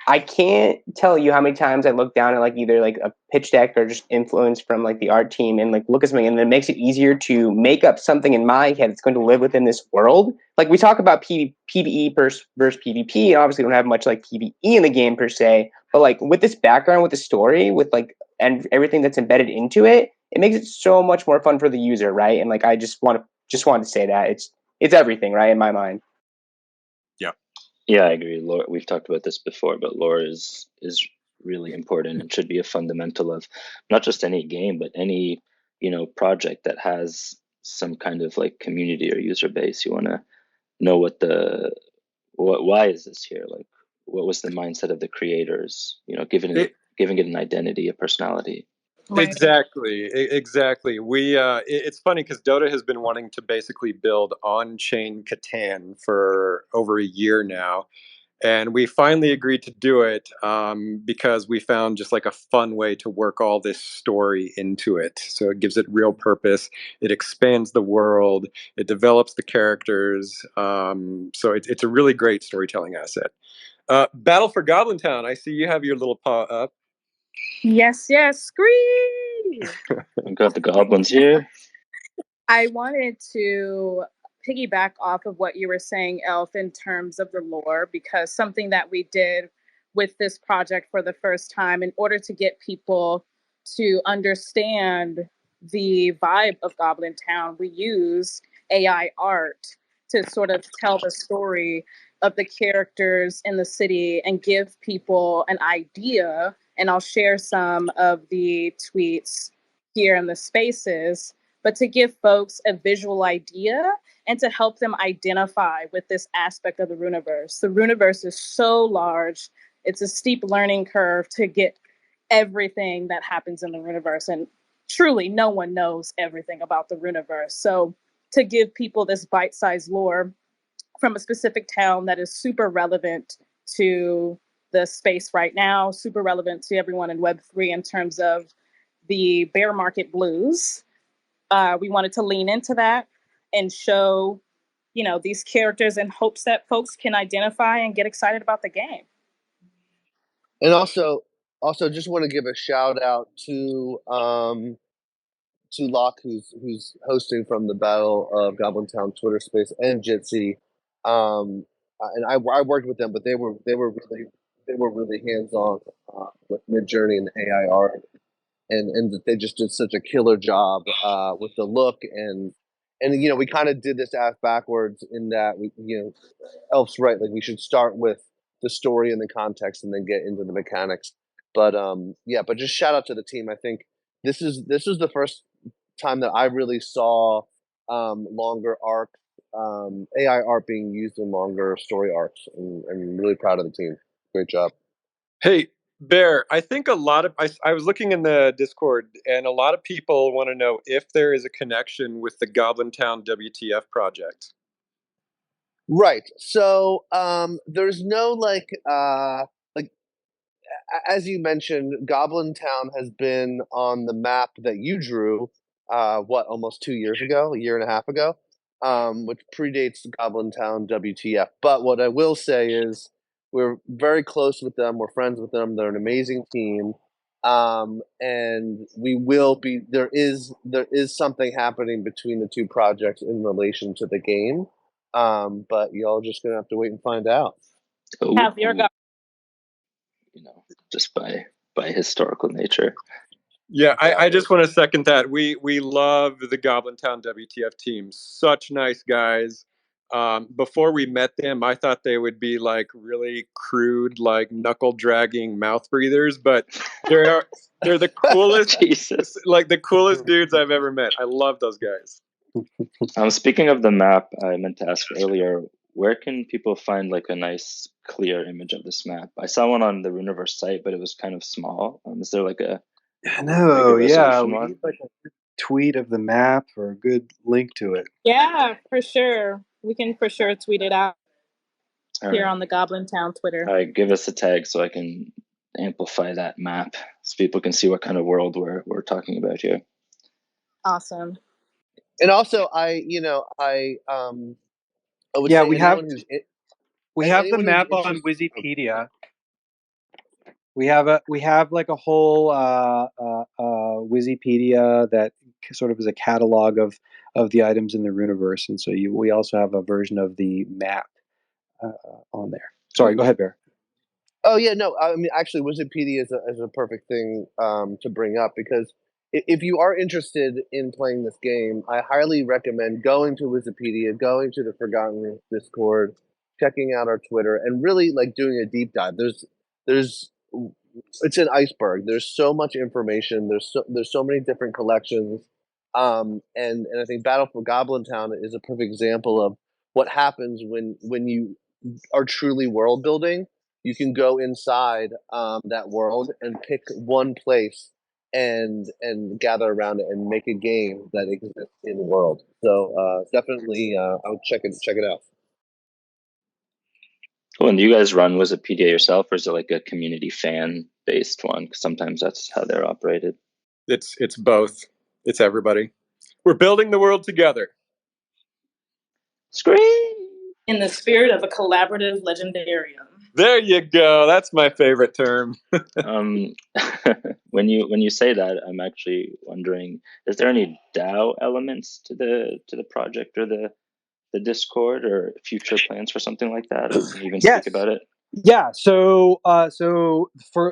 I can't tell you how many times I look down at like either like a pitch deck or just influence from like the art team and like look at something, and then it makes it easier to make up something in my head that's going to live within this world. Like we talk about PvE versus PvP, obviously don't have much like PvE in the game per se, but like with this background, with the story, with like and everything that's embedded into it, it makes it so much more fun for the user, right? And like I just want to say that it's everything, right, in my mind. Yeah, I agree. Lore, we've talked about this before, but lore is really important and should be a fundamental of not just any game, but any project that has some kind of like community or user base. You want to know why is this here? Like, what was the mindset of the creators? Giving it an identity, a personality. Right. Exactly. It's funny because Dota has been wanting to basically build on-chain Catan for over a year now, and we finally agreed to do it because we found just like a fun way to work all this story into it. So it gives it real purpose. It expands the world. It develops the characters. So it's a really great storytelling asset. Battle for Goblin Town. I see you have your little paw up. Yes, scream! We got the goblins here. I wanted to piggyback off of what you were saying, Elf, in terms of the lore, because something that we did with this project for the first time in order to get people to understand the vibe of Goblin Town, we use AI art to sort of tell the story of the characters in the city and give people an idea. And I'll share some of the tweets here in the spaces, but to give folks a visual idea and to help them identify with this aspect of the Runiverse. The Runiverse is so large, it's a steep learning curve to get everything that happens in the Runiverse. And truly, no one knows everything about the Runiverse. So to give people this bite-sized lore from a specific town that is super relevant to the space right now, super relevant to everyone in Web3 in terms of the bear market blues. We wanted to lean into that and show, these characters in hopes that folks can identify and get excited about the game. And also just want to give a shout out to Locke, who's hosting from the Battle of Goblin Town Twitter space, and Jitsi. And I worked with them, but they were really hands on with Midjourney and AI art, and they just did such a killer job with the look and we kind of did this ass backwards in that we. Elf's right. Like we should start with the story and the context, and then get into the mechanics. But yeah. But just shout out to the team. I think this is the first time that I really saw longer arcs, AI art being used in longer story arcs, and I'm really proud of the team. Great job. Hey, Bear, I think I was looking in the Discord, and a lot of people want to know if there is a connection with the Goblin Town WTF project. Right. So there's no like as you mentioned, Goblin Town has been on the map that you drew, almost 2 years ago, a year and a half ago, which predates Goblin Town WTF. But what I will say is we're very close with them. We're friends with them. They're an amazing team. And we will be, there is something happening between the two projects in relation to the game. But y'all just going to have to wait and find out. Have your just by historical nature. Yeah, I just want to second that. We love the Goblin Town WTF team. Such nice guys. Before we met them, I thought they would be like really crude, like knuckle dragging mouth breathers, but they're the coolest, Jesus. like the coolest dudes I've ever met. I love those guys. Speaking of the map, I meant to ask earlier, where can people find like a nice clear image of this map? I saw one on the Runiverse site, but it was kind of small. Is there like a No, yeah, we one? need like a good tweet of the map or a good link to it. Yeah, for sure. We can for sure tweet it out here on the Goblin Town Twitter. All right, give us a tag so I can amplify that map so people can see what kind of world we're talking about here. Awesome. And also, Yeah, we have the map on Wikipedia. We have like a whole Wikipedia that sort of is a catalog of the items in the Runiverse, and so we also have a version of the map on there. Sorry, go ahead, Bear. Oh yeah, no, I mean actually, Wikipedia is a perfect thing to bring up, because if you are interested in playing this game, I highly recommend going to Wikipedia, going to the Forgotten Discord, checking out our Twitter, and really like doing a deep dive. There's it's an iceberg. There's so much information. There's so many different collections, and I think Battle for Goblin Town is a perfect example of what happens when you are truly world building. You can go inside that world and pick one place and gather around it and make a game that exists in the world. So definitely, I would check it out. Cool. And do you guys run Wikipedia yourself, or is it like a community fan based one? Because sometimes that's how they're operated. It's both. It's everybody. We're building the world together. Scream! In the spirit of a collaborative legendarium. There you go. That's my favorite term. When you say that, I'm actually wondering: is there any DAO elements to the project or the Discord, or future plans for something like that? Or can you even speak about it? Yeah, so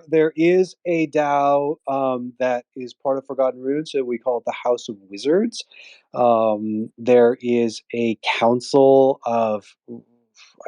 there is a DAO that is part of Forgotten Runes, so we call it the House of Wizards. There is a council of,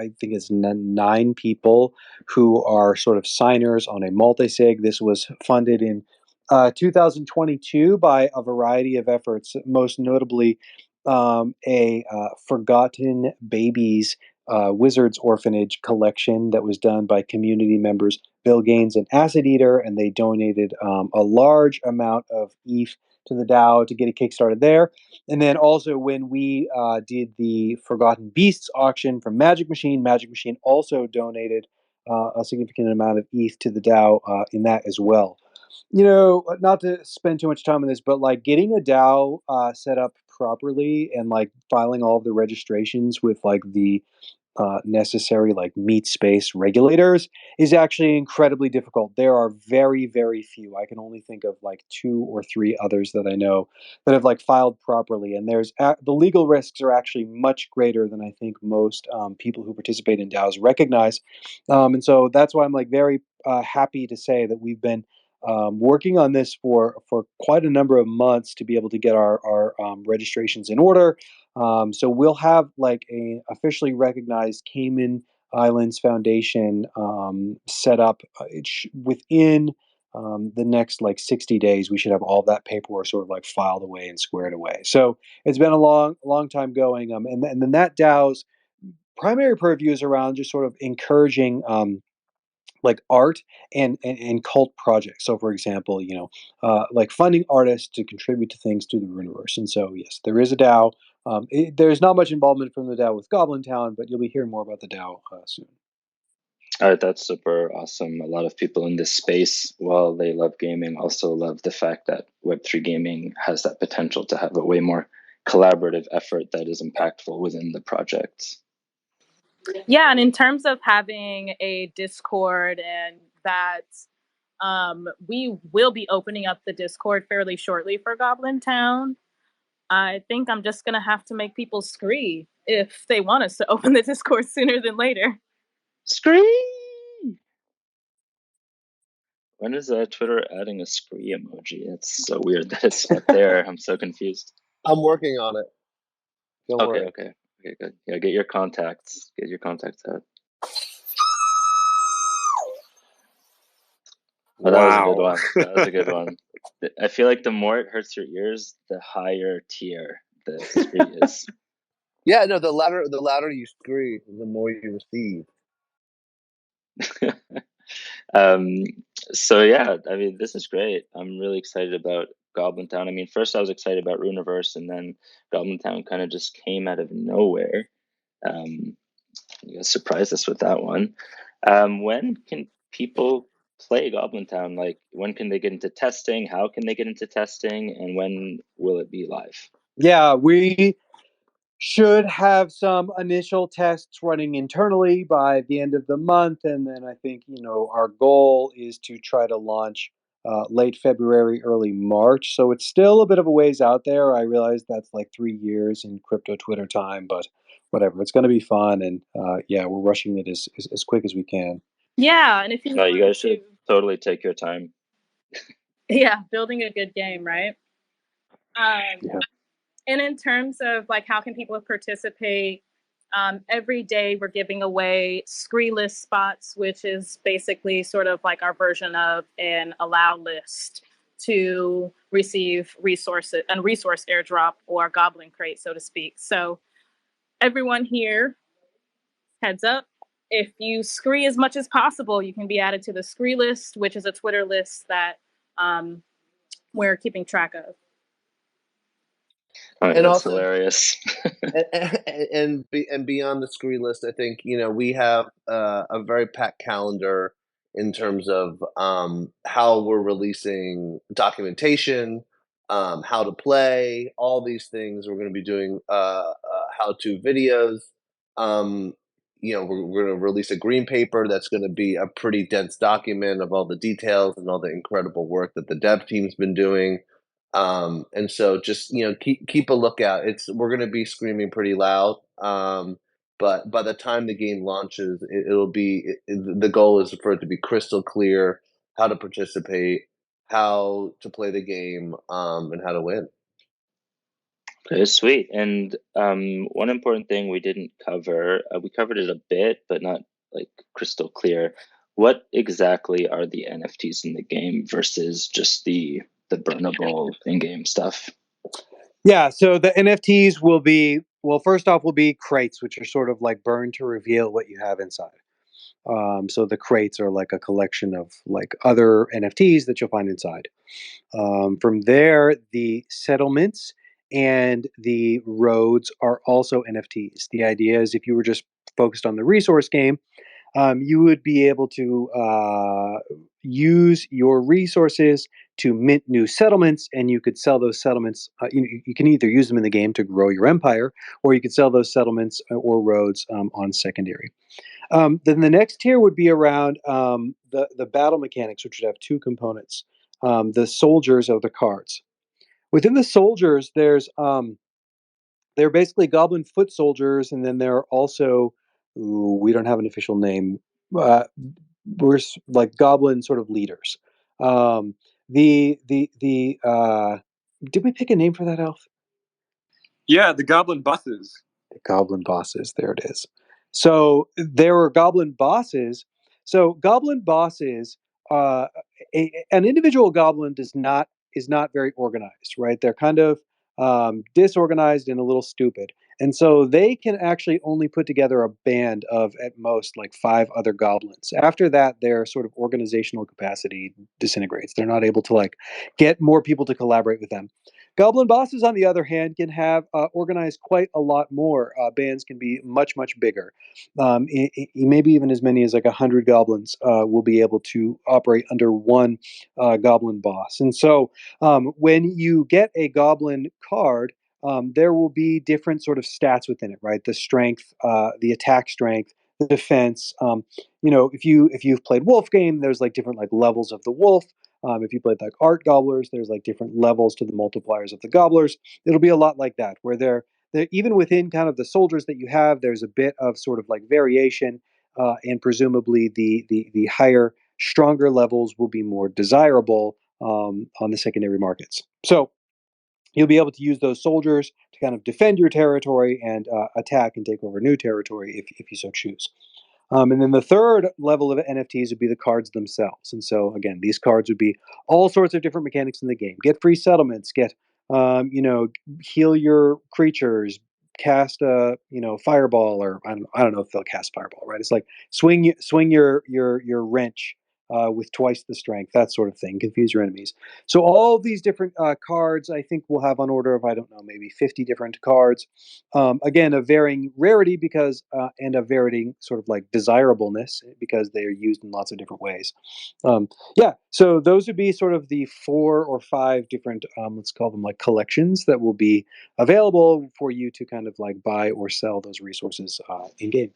I think it's 9 people who are sort of signers on a multisig. This was funded in 2022 by a variety of efforts, most notably a Forgotten Babies Wizards Orphanage collection that was done by community members Bill Gaines and Acid Eater, and they donated a large amount of ETH to the DAO to get it kickstarted there. And then also when we did the Forgotten Beasts auction from Magic Machine also donated a significant amount of ETH to the DAO in that as well. Not to spend too much time on this, but like getting a DAO set up properly and like filing all of the registrations with like the necessary, like meat space regulators, is actually incredibly difficult. There are very, very few. I can only think of like 2 or 3 others that I know that have like filed properly, and the legal risks are actually much greater than I think most people who participate in DAOs recognize, and so that's why I'm like very happy to say that we've been working on this for quite a number of months to be able to get our registrations in order. So we'll have like a officially recognized Cayman Islands Foundation set up within the next like 60 days. We should have all that paperwork sort of like filed away and squared away. So it's been a long time going. And then that DAO's primary purview is around just sort of encouraging like art and cult projects. So, for example, like funding artists to contribute to things to the Runiverse. And so, yes, there is a DAO. There's not much involvement from the DAO with Goblin Town, but you'll be hearing more about the DAO soon. All right, that's super awesome. A lot of people in this space, while they love gaming, also love the fact that Web3 gaming has that potential to have a way more collaborative effort that is impactful within the project. Yeah, and in terms of having a Discord and that, we will be opening up the Discord fairly shortly for Goblin Town. I think I'm just gonna have to make people scree if they want us to open the Discord sooner than later. Scree! When is Twitter adding a scree emoji? It's so weird that it's not there. I'm so confused. I'm working on it. Don't worry. Okay, good. Yeah, get your contacts out. Oh, that was a good one. That was a good one. I feel like the more it hurts your ears, the higher tier the scree is. Yeah, no, the louder you scree, the more you receive. So yeah, I mean, this is great. I'm really excited about Goblin Town. I mean, first I was excited about Runiverse, and then Goblin Town kind of just came out of nowhere. You guys surprised us with that one. When can people play Goblin Town? Like, when can they get into testing? How can they get into testing? And when will it be live? Yeah, we should have some initial tests running internally by the end of the month, and then I think our goal is to try to launch late February, early March. So it's still a bit of a ways out there. I realize that's like 3 years in crypto Twitter time, but whatever. It's going to be fun, and yeah, we're rushing it as quick as we can. Yeah, and if you you guys should totally take your time. Yeah, building a good game, right? Yeah. And in terms of like how can people participate, every day we're giving away scree list spots, which is basically sort of like our version of an allow list to receive resources and resource airdrop or goblin crate, so to speak. So everyone here, heads up, if you scree as much as possible, you can be added to the scree list, which is a Twitter list that we're keeping track of. Oh, and that's also hilarious. and beyond the scree list, I think we have a very packed calendar in terms of how we're releasing documentation, how to play, all these things. We're going to be doing how-to videos. We're going to release a green paper that's going to be a pretty dense document of all the details and all the incredible work that the dev team's been doing. And so just keep a lookout. We're going to be screaming pretty loud. But by the time the game launches, the goal is for it to be crystal clear how to participate, how to play the game, and how to win. Okay, sweet. And one important thing we didn't cover, we covered it a bit, but not like crystal clear. What exactly are the NFTs in the game versus just the burnable in-game stuff? Yeah, so the NFTs will be, well, first off will be crates, which are sort of like burn to reveal what you have inside. So the crates are like a collection of like other NFTs that you'll find inside. From there, the settlements and the roads are also NFTs. The idea is if you were just focused on the resource game, you would be able to use your resources to mint new settlements, and you could sell those settlements. You can either use them in the game to grow your empire, or you could sell those settlements or roads on secondary. Then the next tier would be around the battle mechanics, which would have two components: the soldiers or the cards. Within the soldiers, they're basically goblin foot soldiers, and then there are also, we don't have an official name. We're like goblin sort of leaders. The did we pick a name for that, Elf? Yeah, the goblin bosses. The goblin bosses. There it is. So there were goblin bosses. So goblin bosses, an individual goblin is not very organized, right? They're kind of disorganized and a little stupid, and so they can actually only put together a band of at most like 5 other goblins. After that, their sort of organizational capacity disintegrates. They're not able to like get more people to collaborate with them. Goblin bosses, on the other hand, can have organized quite a lot more. Bands can be much, much bigger. Maybe even as many as like 100 goblins will be able to operate under one goblin boss. And so when you get a goblin card, there will be different sort of stats within it, right? The strength, the attack strength, the defense. If you've played Wolf game, there's like different like levels of the wolf. If you played like art gobblers, there's like different levels to the multipliers of the gobblers. It'll be a lot like that, where they're even within kind of the soldiers that you have, there's a bit of sort of like variation, and presumably the higher, stronger levels will be more desirable on the secondary markets. So you'll be able to use those soldiers to kind of defend your territory and attack and take over new territory if you so choose. And then the third level of NFTs would be the cards themselves. And so again, these cards would be all sorts of different mechanics in the game. Get free settlements, get heal your creatures, cast a fireball, or I don't know if they'll cast fireball, right? It's like swing your wrench with twice the strength, that sort of thing. Confuse your enemies. So all of these different cards, I think we'll have on order of, I don't know, maybe 50 different cards. Again, of varying rarity and of varying sort of like desirableness because they are used in lots of different ways. So those would be sort of the 4 or 5 different, let's call them like collections that will be available for you to kind of like buy or sell those resources in game.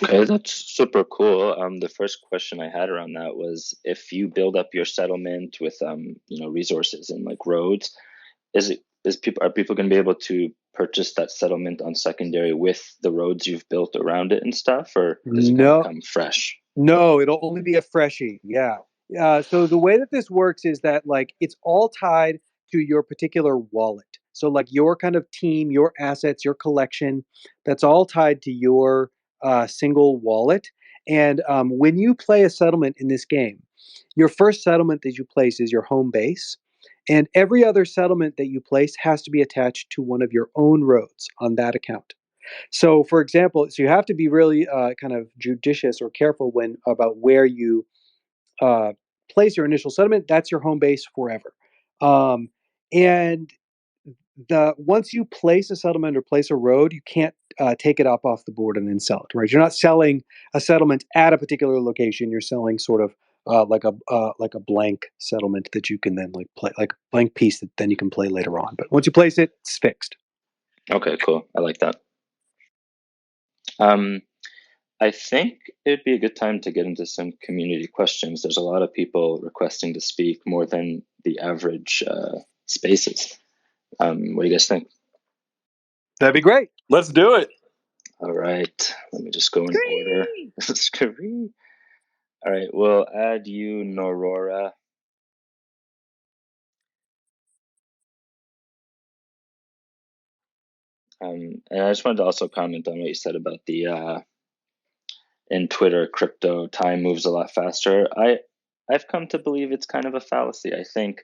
Okay, that's super cool. The first question I had around that was, if you build up your settlement with resources and like roads, are people going to be able to purchase that settlement on secondary with the roads you've built around it and stuff, or does it kind of come fresh? No, it'll only be a freshie. Yeah. So the way that this works is that like it's all tied to your particular wallet. So like your kind of team, your assets, your collection, that's all tied to your single wallet. And when you play a settlement in this game, your first settlement that you place is your home base. And every other settlement that you place has to be attached to one of your own roads on that account. So, for example, you have to be really kind of judicious or careful about where you place your initial settlement. That's your home base forever. And once you place a settlement or place a road, you can't take it up off the board and then sell it. Right? You're not selling a settlement at a particular location. You're selling sort of like a blank settlement that you can then like play, like a blank piece that then you can play later on. But once you place it, it's fixed. Okay, cool. I like that. I think it'd be a good time to get into some community questions. There's a lot of people requesting to speak, more than the average spaces. What do you guys think? That'd be great. Let's do it. All right. Let me just go in order. All right. We'll add you, Norora. And I just wanted to also comment on what you said about the in Twitter, crypto time moves a lot faster. I've come to believe it's kind of a fallacy. I think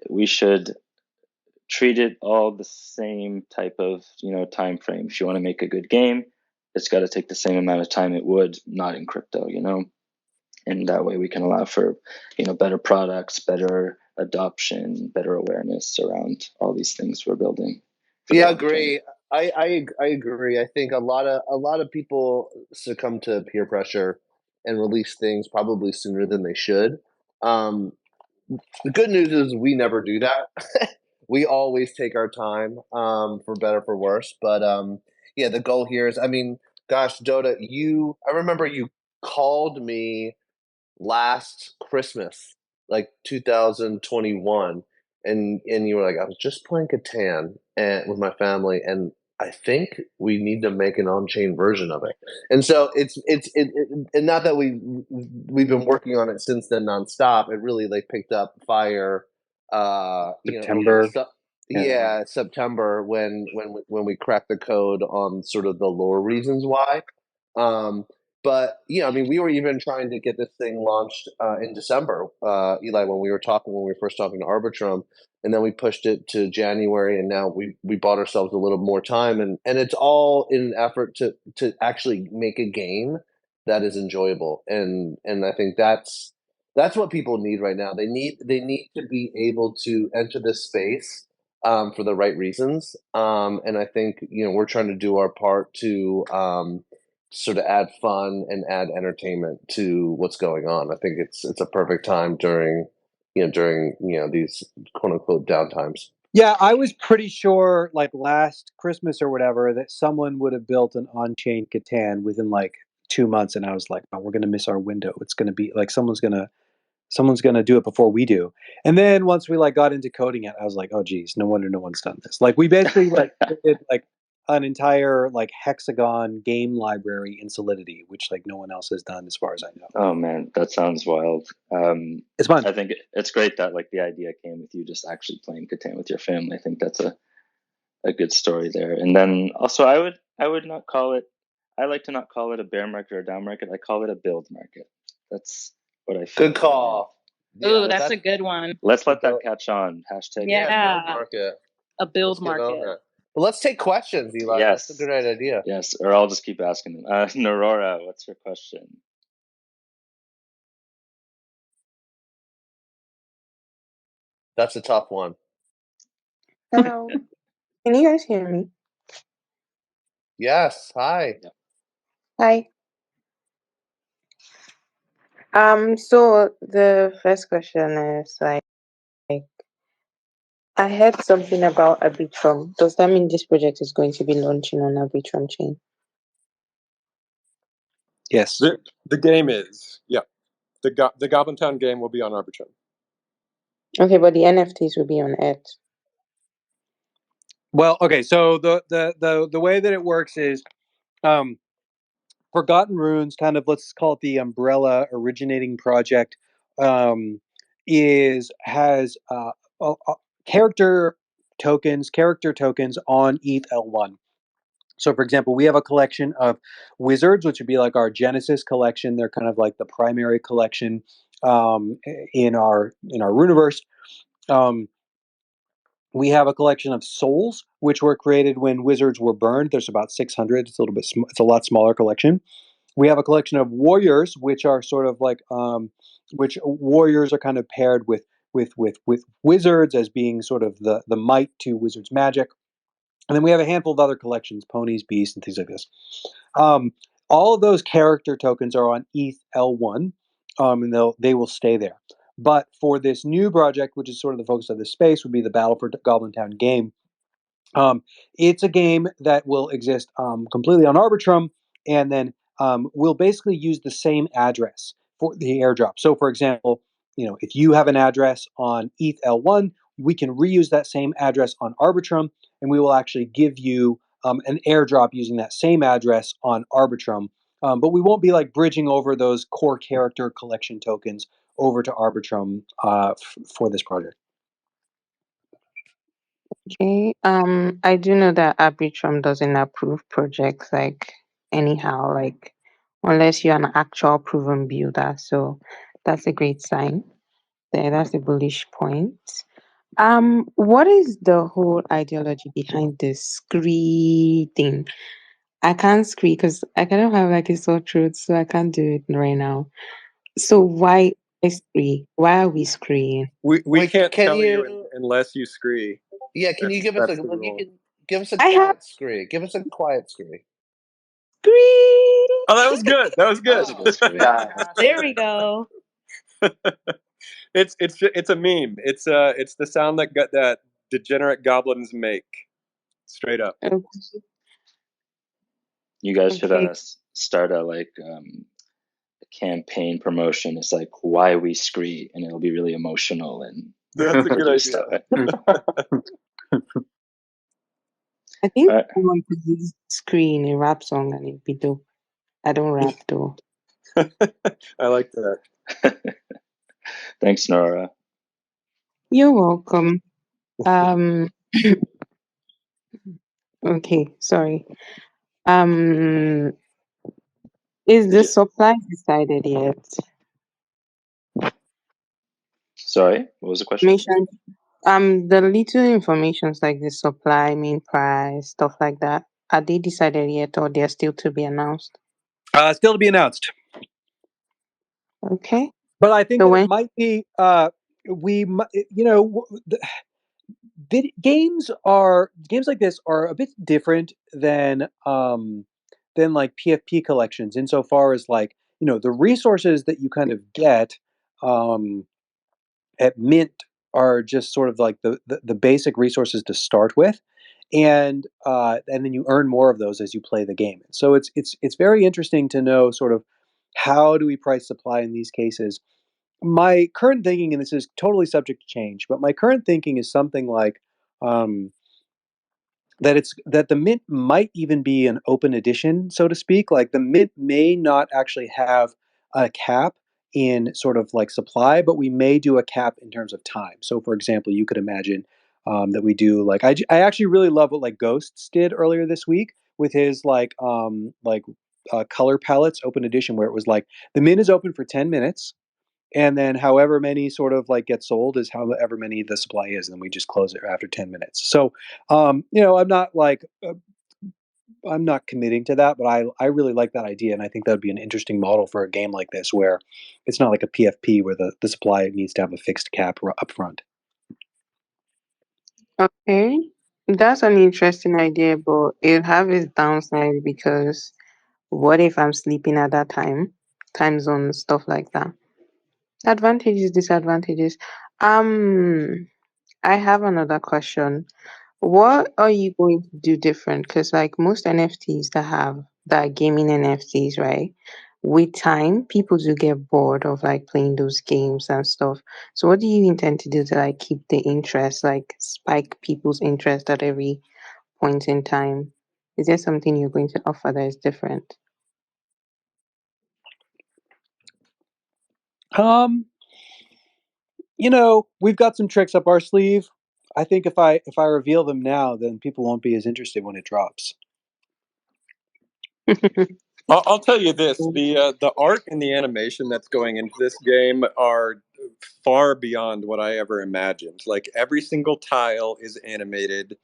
we should treat it all the same type of time frame. If you want to make a good game, it's got to take the same amount of time it would not in crypto, and that way we can allow for better products, better adoption, better awareness around all these things we're building. Yeah, agree. I agree. I think a lot of people succumb to peer pressure and release things probably sooner than they should. The good news is we never do that. We always take our time, for better for worse. But yeah, the goal here is, I mean, gosh, Dota, I remember you called me last Christmas, like 2021, and you were like, I was just playing Catan and with my family, and I think we need to make an on-chain version of it. And so and not that we've been working on it since then nonstop. It really like picked up fire, September. September when we cracked the code on sort of the lore reasons why. But yeah, I mean, we were even trying to get this thing launched in December, Eli, when we were first talking to Arbitrum, and then we pushed it to January, and now we bought ourselves a little more time, and it's all in an effort to actually make a game that is enjoyable, and I think that's what people need right now. They need to be able to enter this space for the right reasons, and I think we're trying to do our part to sort of add fun and add entertainment to what's going on. I think it's a perfect time during these quote unquote downtimes. Yeah, I was pretty sure like last Christmas or whatever that someone would have built an on-chain Catan within like 2 months, and I was like, oh, we're gonna miss our window. It's gonna be like someone's gonna do it before we do. And then once we like got into coding it, I was like, oh geez, no wonder no one's done this. Like we basically like did like an entire like hexagon game library in Solidity, which like no one else has done as far as I know. Oh man, that sounds wild. It's fun. I think it's great that like the idea came with you just actually playing Catan with your family. I think that's a good story there. And then also I would not call it, I like to not call it a bear market or a down market. I call it a build market. That's what I feel. Good call. Ooh, that's a good one. Let's let that catch on. Hashtag Yeah. Build market. A build market. Well, let's take questions, Eli. Yes. That's a good idea. Yes, or I'll just keep asking them. Narora, what's your question? That's a tough one. Hello. Can you guys hear me? Yes. Hi. Hi. So the first question is like I heard something about Arbitrum. Does that mean this project is going to be launching on Arbitrum chain? Yes. The game is, yeah. The Goblin Town game will be on Arbitrum. Okay, but the NFTs will be on Eth. Well, okay, so the way that it works is Forgotten Runes, kind of let's call it the umbrella originating project, has character tokens on ETH L1. So, for example, we have a collection of wizards, which would be like our Genesis collection. They're kind of like the primary collection in our Runiverse. We have a collection of souls, which were created when wizards were burned. There's about 600. It's a little bit. It's a lot smaller collection. We have a collection of warriors, which are sort of like which warriors are kind of paired with wizards as being sort of the might to wizards' magic. And then we have a handful of other collections, ponies, beasts, and things like this. All of those character tokens are on ETH L1, and they will stay there. But for this new project, which is sort of the focus of this space, would be the Battle for Goblin Town game. It's a game that will exist completely on Arbitrum, and then we'll basically use the same address for the airdrop. So, for example, if you have an address on ETH L1, we can reuse that same address on Arbitrum, and we will actually give you an airdrop using that same address on Arbitrum. But we won't be like bridging over those core character collection tokens over to Arbitrum for this project. Okay. I do know that Arbitrum doesn't approve projects like anyhow, like unless you're an actual proven builder. So that's a great sign. There, that's a bullish point. What is the whole ideology behind this scree thing? I can't scree because I kind of have like a sore throat, so I can't do it right now. So why scree? Why are we screeing? We Wait, can't can tell you- you unless you scree. Yeah, can you give us That's a the rule. Give us a I have quiet scree. Give us a quiet scree. screen. Oh, that was good. That was good. That was a good screen. There we go. It's a meme. It's the sound that degenerate goblins make. Straight up. Okay. You guys should Okay. start a campaign promotion. It's like why we scree, and it'll be really emotional and That's a good produced idea. that way. I think All right. someone could use screen a rap song and it'd be dope. I don't rap though. I like that. Thanks, Nora. You're welcome. Okay, sorry. Is the supply decided yet? Sorry, what was the question? Information. The little informations like the supply, main price, stuff like that. Are they decided yet, or they're still to be announced? Still to be announced. Okay. But I think So that when it might be games like this are a bit different than like PFP collections insofar as like the resources that you kind of get at Mint are just sort of like the basic resources to start with, and then you earn more of those as you play the game. So it's very interesting to know sort of how do we price supply in these cases. My current thinking, and this is totally subject to change, but my current thinking is something like um, that the Mint might even be an open edition, so to speak. Like the Mint may not actually have a cap in sort of like supply, but we may do a cap in terms of time. So, for example, you could imagine that we do like I actually really love what like Ghosts did earlier this week with his color palettes open edition, where it was like the Mint is open for 10 minutes, and then however many sort of like get sold is however many the supply is, and then we just close it after 10 minutes. So I'm not committing to that, but I really like that idea, and I think that would be an interesting model for a game like this, where it's not like a PFP where the supply needs to have a fixed cap up front. Okay, that's an interesting idea, but it'll have its downside because what if I'm sleeping at that time zone, stuff like that. Advantages, disadvantages. Um, I have another question. What are you going to do different? Because like most NFTs that are gaming NFTs, right? With time, people do get bored of like playing those games and stuff. So what do you intend to do to like keep the interest, like spike people's interest at every point in time? Is there something you're going to offer that is different? We've got some tricks up our sleeve. I think if I reveal them now, then people won't be as interested when it drops. I'll tell you this: the art and the animation that's going into this game are far beyond what I ever imagined. Like every single tile is animated.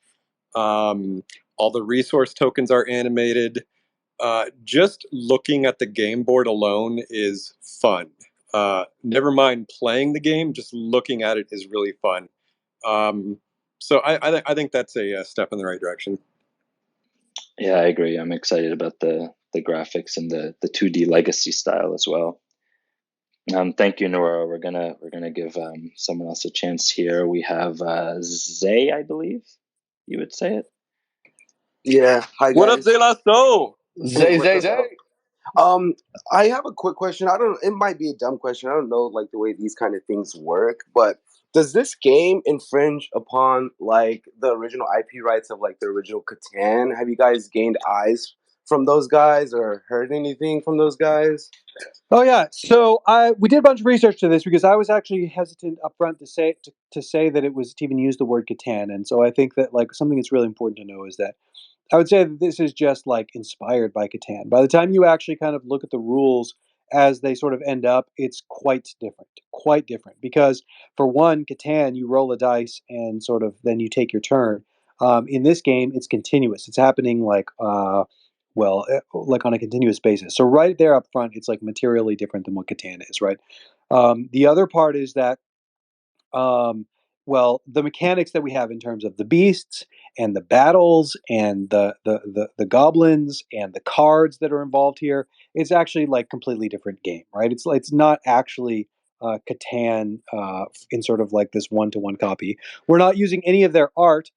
All the resource tokens are animated. Just looking at the game board alone is fun. Never mind playing the game; just looking at it is really fun. So I think that's a step in the right direction. Yeah, I agree. I'm excited about the graphics and the 2D legacy style as well. Thank you, Nora. We're gonna give someone else a chance here. We have Zay, I believe you would say it. Yeah. Hi, guys. What up, Zay Lasso? Zay. I have a quick question. I don't. It might be a dumb question. I don't know, like the way these kind of things work. But does this game infringe upon like the original IP rights of like the original Catan? Have you guys gained eyes from those guys or heard anything from those guys? Oh yeah, so we did a bunch of research to this because I was actually hesitant up front to say that it was to even use the word Catan, and so I think that like something that's really important to know is that I would say that this is just like inspired by Catan. By the time you actually kind of look at the rules as they sort of end up, it's quite different. Because for one, Catan, you roll a dice and sort of then you take your turn. In this game, it's continuous. It's happening like on a continuous basis. So right there up front, it's like materially different than what Catan is, right? The other part is that um, well, the mechanics that we have in terms of the beasts and the battles and the goblins and the cards that are involved here, it's actually like completely different game, right? It's not actually Catan in sort of like this one-to-one copy. We're not using any of their art.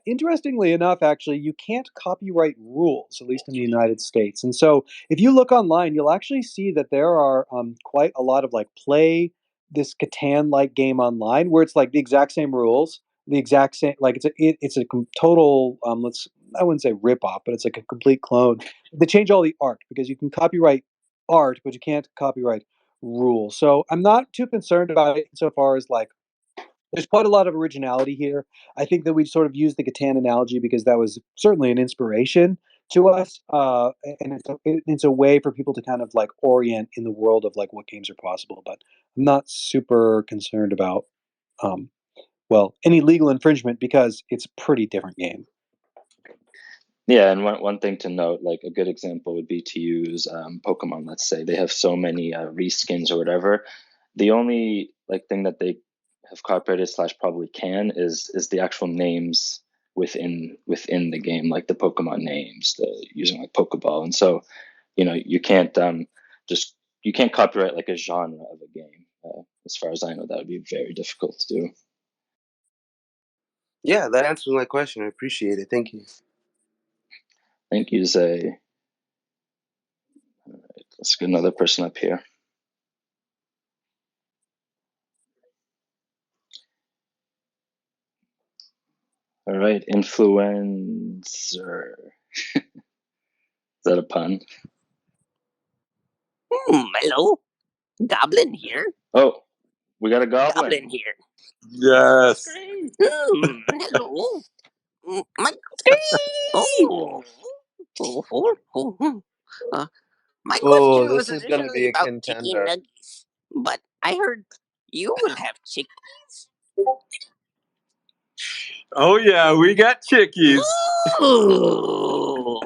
Interestingly enough, actually, you can't copyright rules, at least in the United States. And so, if you look online, you'll actually see that there are quite a lot of like play this Catan-like game online, where it's like the exact same rules, the exact same like it's a total I wouldn't say rip off, but it's like a complete clone. They change all the art because you can copyright art, but you can't copyright rules. So I'm not too concerned about it insofar as like there's quite a lot of originality here. I think that we sort of used the Catan analogy because that was certainly an inspiration to us, and it's a way for people to kind of like orient in the world of like what games are possible. But I'm not super concerned about um, well any legal infringement because it's a pretty different game. Yeah, and one thing to note, like a good example would be to use Pokemon. Let's say they have so many reskins or whatever. The only like thing that they have copyrighted slash probably can is the actual names within the game, like the Pokemon names, using like Pokeball, and so you can't just you can't copyright like a genre of a game. As far as I know, that would be very difficult to do. Yeah, that answers my question. I appreciate it. Thank you. Thank you, Zay. All right, let's get another person up here. All right, influencer. Is that a pun? Hello, Goblin here. Oh, we got a goblin. Goblin here. Yes. Hello. My my Oh, question was this is going to be originally a about chicken contender. nuggets, but I heard you will have chickens. Oh yeah, we got chickies. Ooh.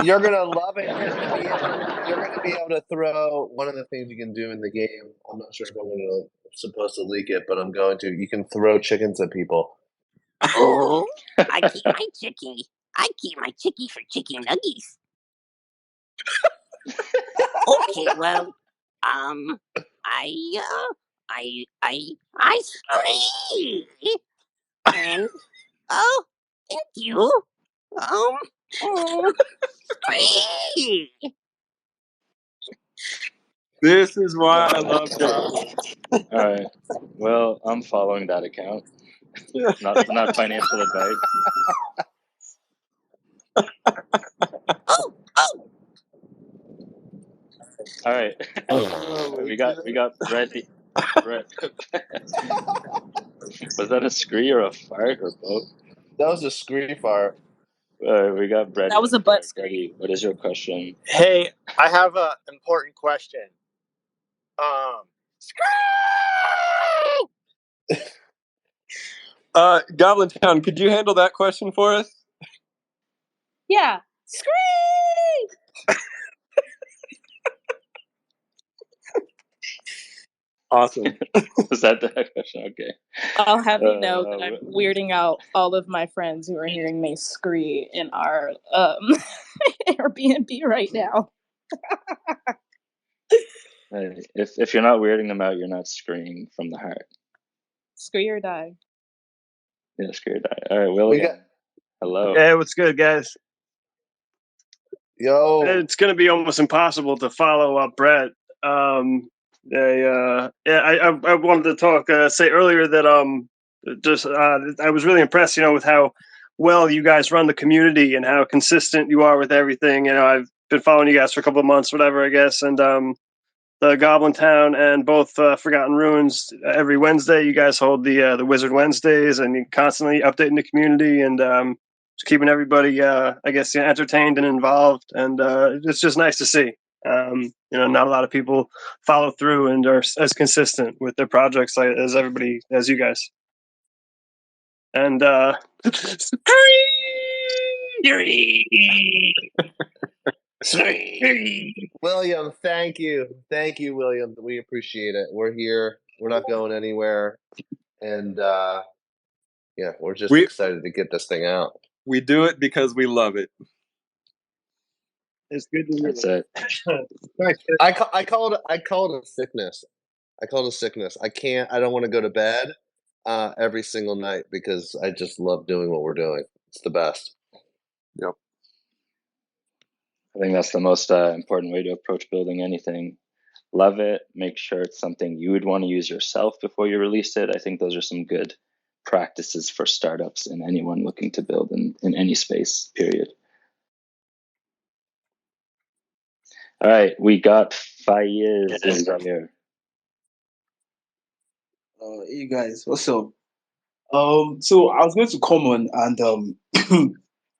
You're gonna love it. You're gonna be able to throw one of the things you can do in the game. I'm not sure if I'm supposed to leak it, but I'm going to. You can throw chickens at people. Oh, I keep my chickie. I keep my chickie for chicken nuggies. Okay, well, I scream, and oh, thank you. Scream. This is why I love goblins. All right. Well, I'm following that account. Not financial advice. Oh, All right. Oh, we got Brett. Brett. Was that a scree or a fart or both? That was a screen fart. We got Brett. That was a butt screen. Brady, what is your question? Hey, I have an important question. Goblin Town, could you handle that question for us? Yeah. Scream! Awesome. Was that the question? Okay. I'll have you know that I'm weirding out all of my friends who are hearing me scream in our Airbnb right now. If you're not weirding them out, you're not screaming from the heart. Scream or die. Yeah, scream or die. All right, William. Hello. Hey, what's good, guys? Yo. It's going to be almost impossible to follow up Brett. I wanted to say earlier that I was really impressed, with how well you guys run the community and how consistent you are with everything. I've been following you guys for a couple of months, whatever, I guess, and the Goblin Town and both Forgotten Ruins. Every Wednesday, you guys hold the Wizard Wednesdays, and you're constantly updating the community and just keeping everybody, entertained and involved. And it's just nice to see. Not a lot of people follow through and are as consistent with their projects as you guys. And William, thank you, William. We appreciate it. We're here. We're not going anywhere, and yeah, we're just We- excited to get this thing out. We do it because we love it. It's good to hear. That's it. Thanks. I call it a sickness. I call it a sickness. I don't want to go to bed every single night because I just love doing what we're doing. It's the best. Yep. I think that's the most important way to approach building anything. Love it. Make sure it's something you would want to use yourself before you release it. I think those are some good practices for startups and anyone looking to build in any space, period. All right, we got Faiz here. Hey guys, what's up? So I was going to come on and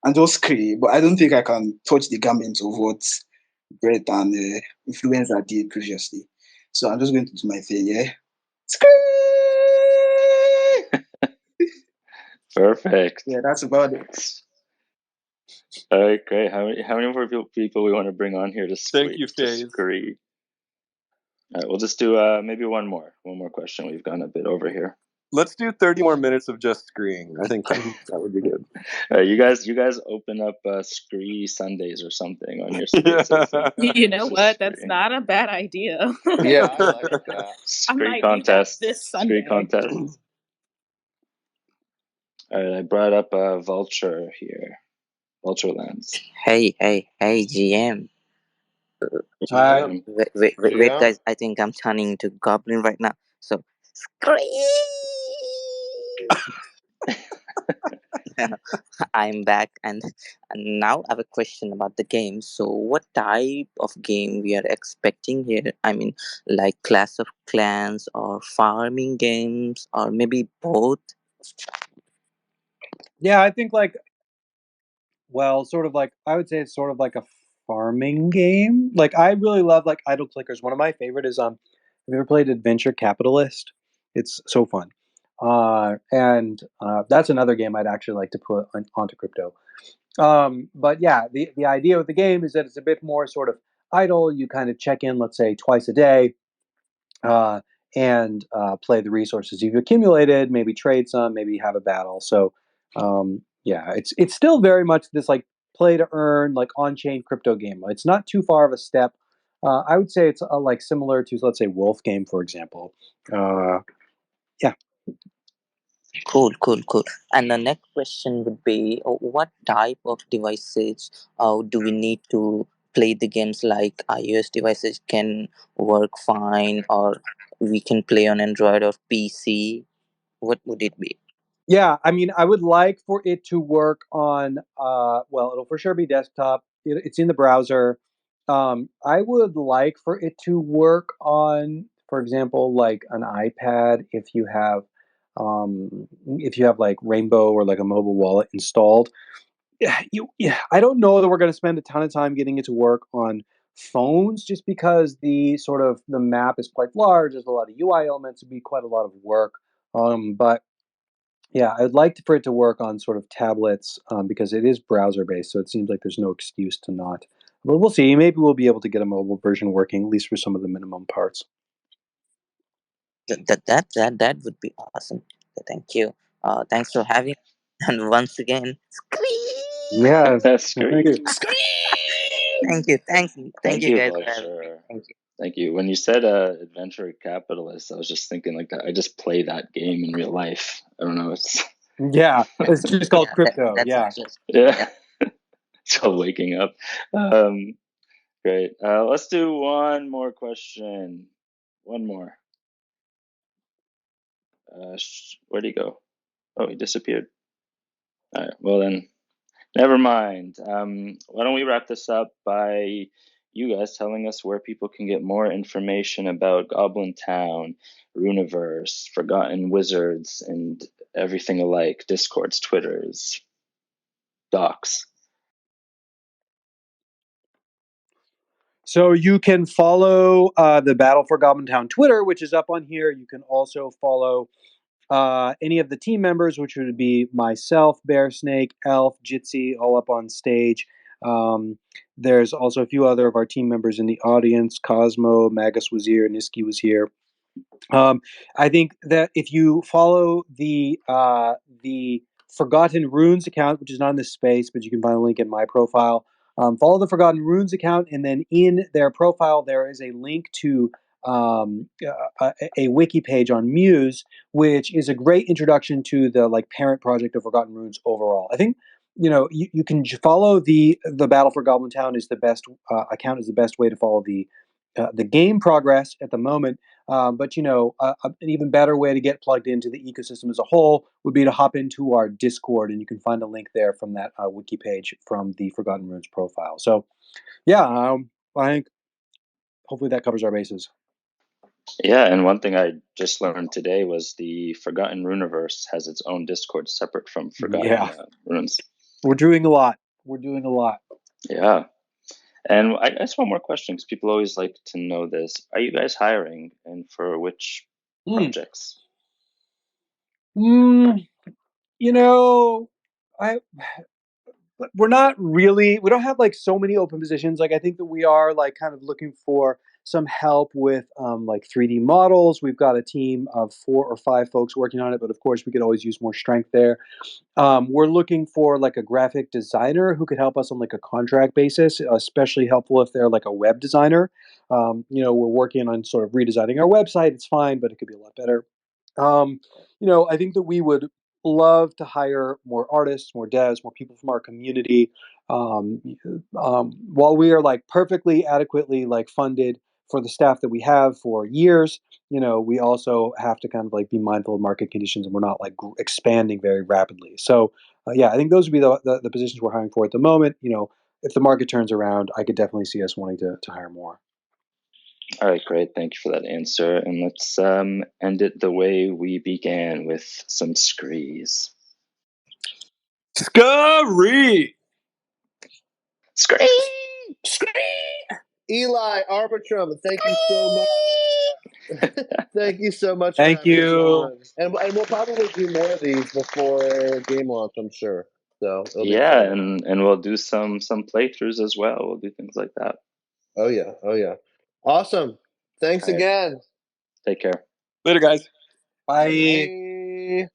and just create, but I don't think I can touch the garment of what Brett and Influencer did previously. So I'm just going to do my thing, yeah. Perfect. Yeah, that's about it. All right, great. How many more people we want to bring on here to Thank you, Faze. scree? All right, we'll just do maybe one more question. We've gone a bit over here. Let's do 30 more minutes of just screeing. I think that would be good. You guys open up Scree Sundays or something on your spaces. You know what? That's not a bad idea. Yeah, I like that. Scree contest. This Sunday. Scree contest. All right, I brought up Vulture here. Vulture Lands. Hey, GM. Hi. Wait, guys. I think I'm turning into Goblin right now. So, scream! I'm back, and now I have a question about the game. So, what type of game we are expecting here? I mean, like Clash of Clans or farming games, or maybe both? Yeah, I think sort of like I would say it's sort of like a farming game. Like I really love like Idle Clickers. One of my favorite is have you ever played Adventure Capitalist? It's so fun. And that's another game I'd actually like to put onto crypto. But yeah, the idea with the game is that it's a bit more sort of idle. You kind of check in, let's say, twice a day, and play the resources you've accumulated. Maybe trade some, maybe have a battle. So yeah, it's still very much this like play to earn, like on-chain crypto game. It's not too far of a step. I would say it's like similar to, let's say, Wolf Game, for example. Yeah. Cool. And the next question would be, what type of devices do we need to play the games? Like iOS devices can work fine, or we can play on Android or PC. What would it be? Yeah, I mean, I would like for it to work on, well, it'll for sure be desktop. It's in the browser. I would like for it to work on, for example, like an iPad if you have like Rainbow or like a mobile wallet installed. Yeah, I don't know that we're going to spend a ton of time getting it to work on phones just because the map is quite large. There's a lot of UI elements. It'd be quite a lot of work. But yeah, I'd like for it to work on sort of tablets because it is browser based, so it seems like there's no excuse to not. But we'll see. Maybe we'll be able to get a mobile version working, at least for some of the minimum parts. That would be awesome. Thank you. Thanks for having. And once again, Yeah, that's great. Thank you. Thank you guys. Vulture. Thank you. Thank you. When you said Adventure Capitalist, I was just thinking like I just play that game in real life. I don't know. It's it's just called crypto. That's yeah. It's called waking up. Great. Let's do one more question. One more. Where'd he go? Oh, he disappeared. All right. Well then, never mind. Why don't we wrap this up by you guys telling us where people can get more information about Goblin Town, Runiverse, Forgotten Wizards, and everything alike. Discords, Twitters, docs. So you can follow the Battle for Goblin Town Twitter, which is up on here. You can also follow any of the team members, which would be myself, Bear Snake, Elf, Jitsi, all up on stage. There's also a few other of our team members in the audience. Cosmo, Magus was here, Niski was here. I think that if you follow the Forgotten Runes account, which is not in this space, but you can find a link in my profile. Follow the Forgotten Runes account, and then in their profile there is a link to a wiki page on Muse, which is a great introduction to the like parent project of Forgotten Runes overall. I think you can follow the Battle for Goblin Town is the best account is the best way to follow the game progress at the moment. But an even better way to get plugged into the ecosystem as a whole would be to hop into our Discord, and you can find a link there from that wiki page from the Forgotten Runes profile. So, yeah, I think hopefully that covers our bases. Yeah, and one thing I just learned today was the Forgotten Runiverse has its own Discord separate from Forgotten Runes. We're doing a lot. Yeah. And I guess one more question, because people always like to know this. Are you guys hiring, and for which projects? We're not really. We don't have like so many open positions. Like I think that we are like kind of looking for some help with like 3D models. We've got a team of 4 or 5 folks working on it, but of course we could always use more strength there. We're looking for like a graphic designer who could help us on like a contract basis, especially helpful if they're like a web designer. We're working on sort of redesigning our website. It's fine, but it could be a lot better. I think that we would love to hire more artists, more devs, more people from our community. While we are like perfectly adequately like funded for the staff that we have for years, we also have to kind of like be mindful of market conditions, and we're not like expanding very rapidly. So I think those would be the positions we're hiring for at the moment. If the market turns around, I could definitely see us wanting to hire more. All right, great. Thank you for that answer. And let's end it the way we began, with some screes. Scurry! Eli, Arbitrum, thank you so much. Thank you so much. Thank you. And we'll probably do more of these before game launch, I'm sure. So yeah, and we'll do some playthroughs as well. We'll do things like that. Oh yeah. Awesome. Thanks again. Take care. Later, guys. Bye.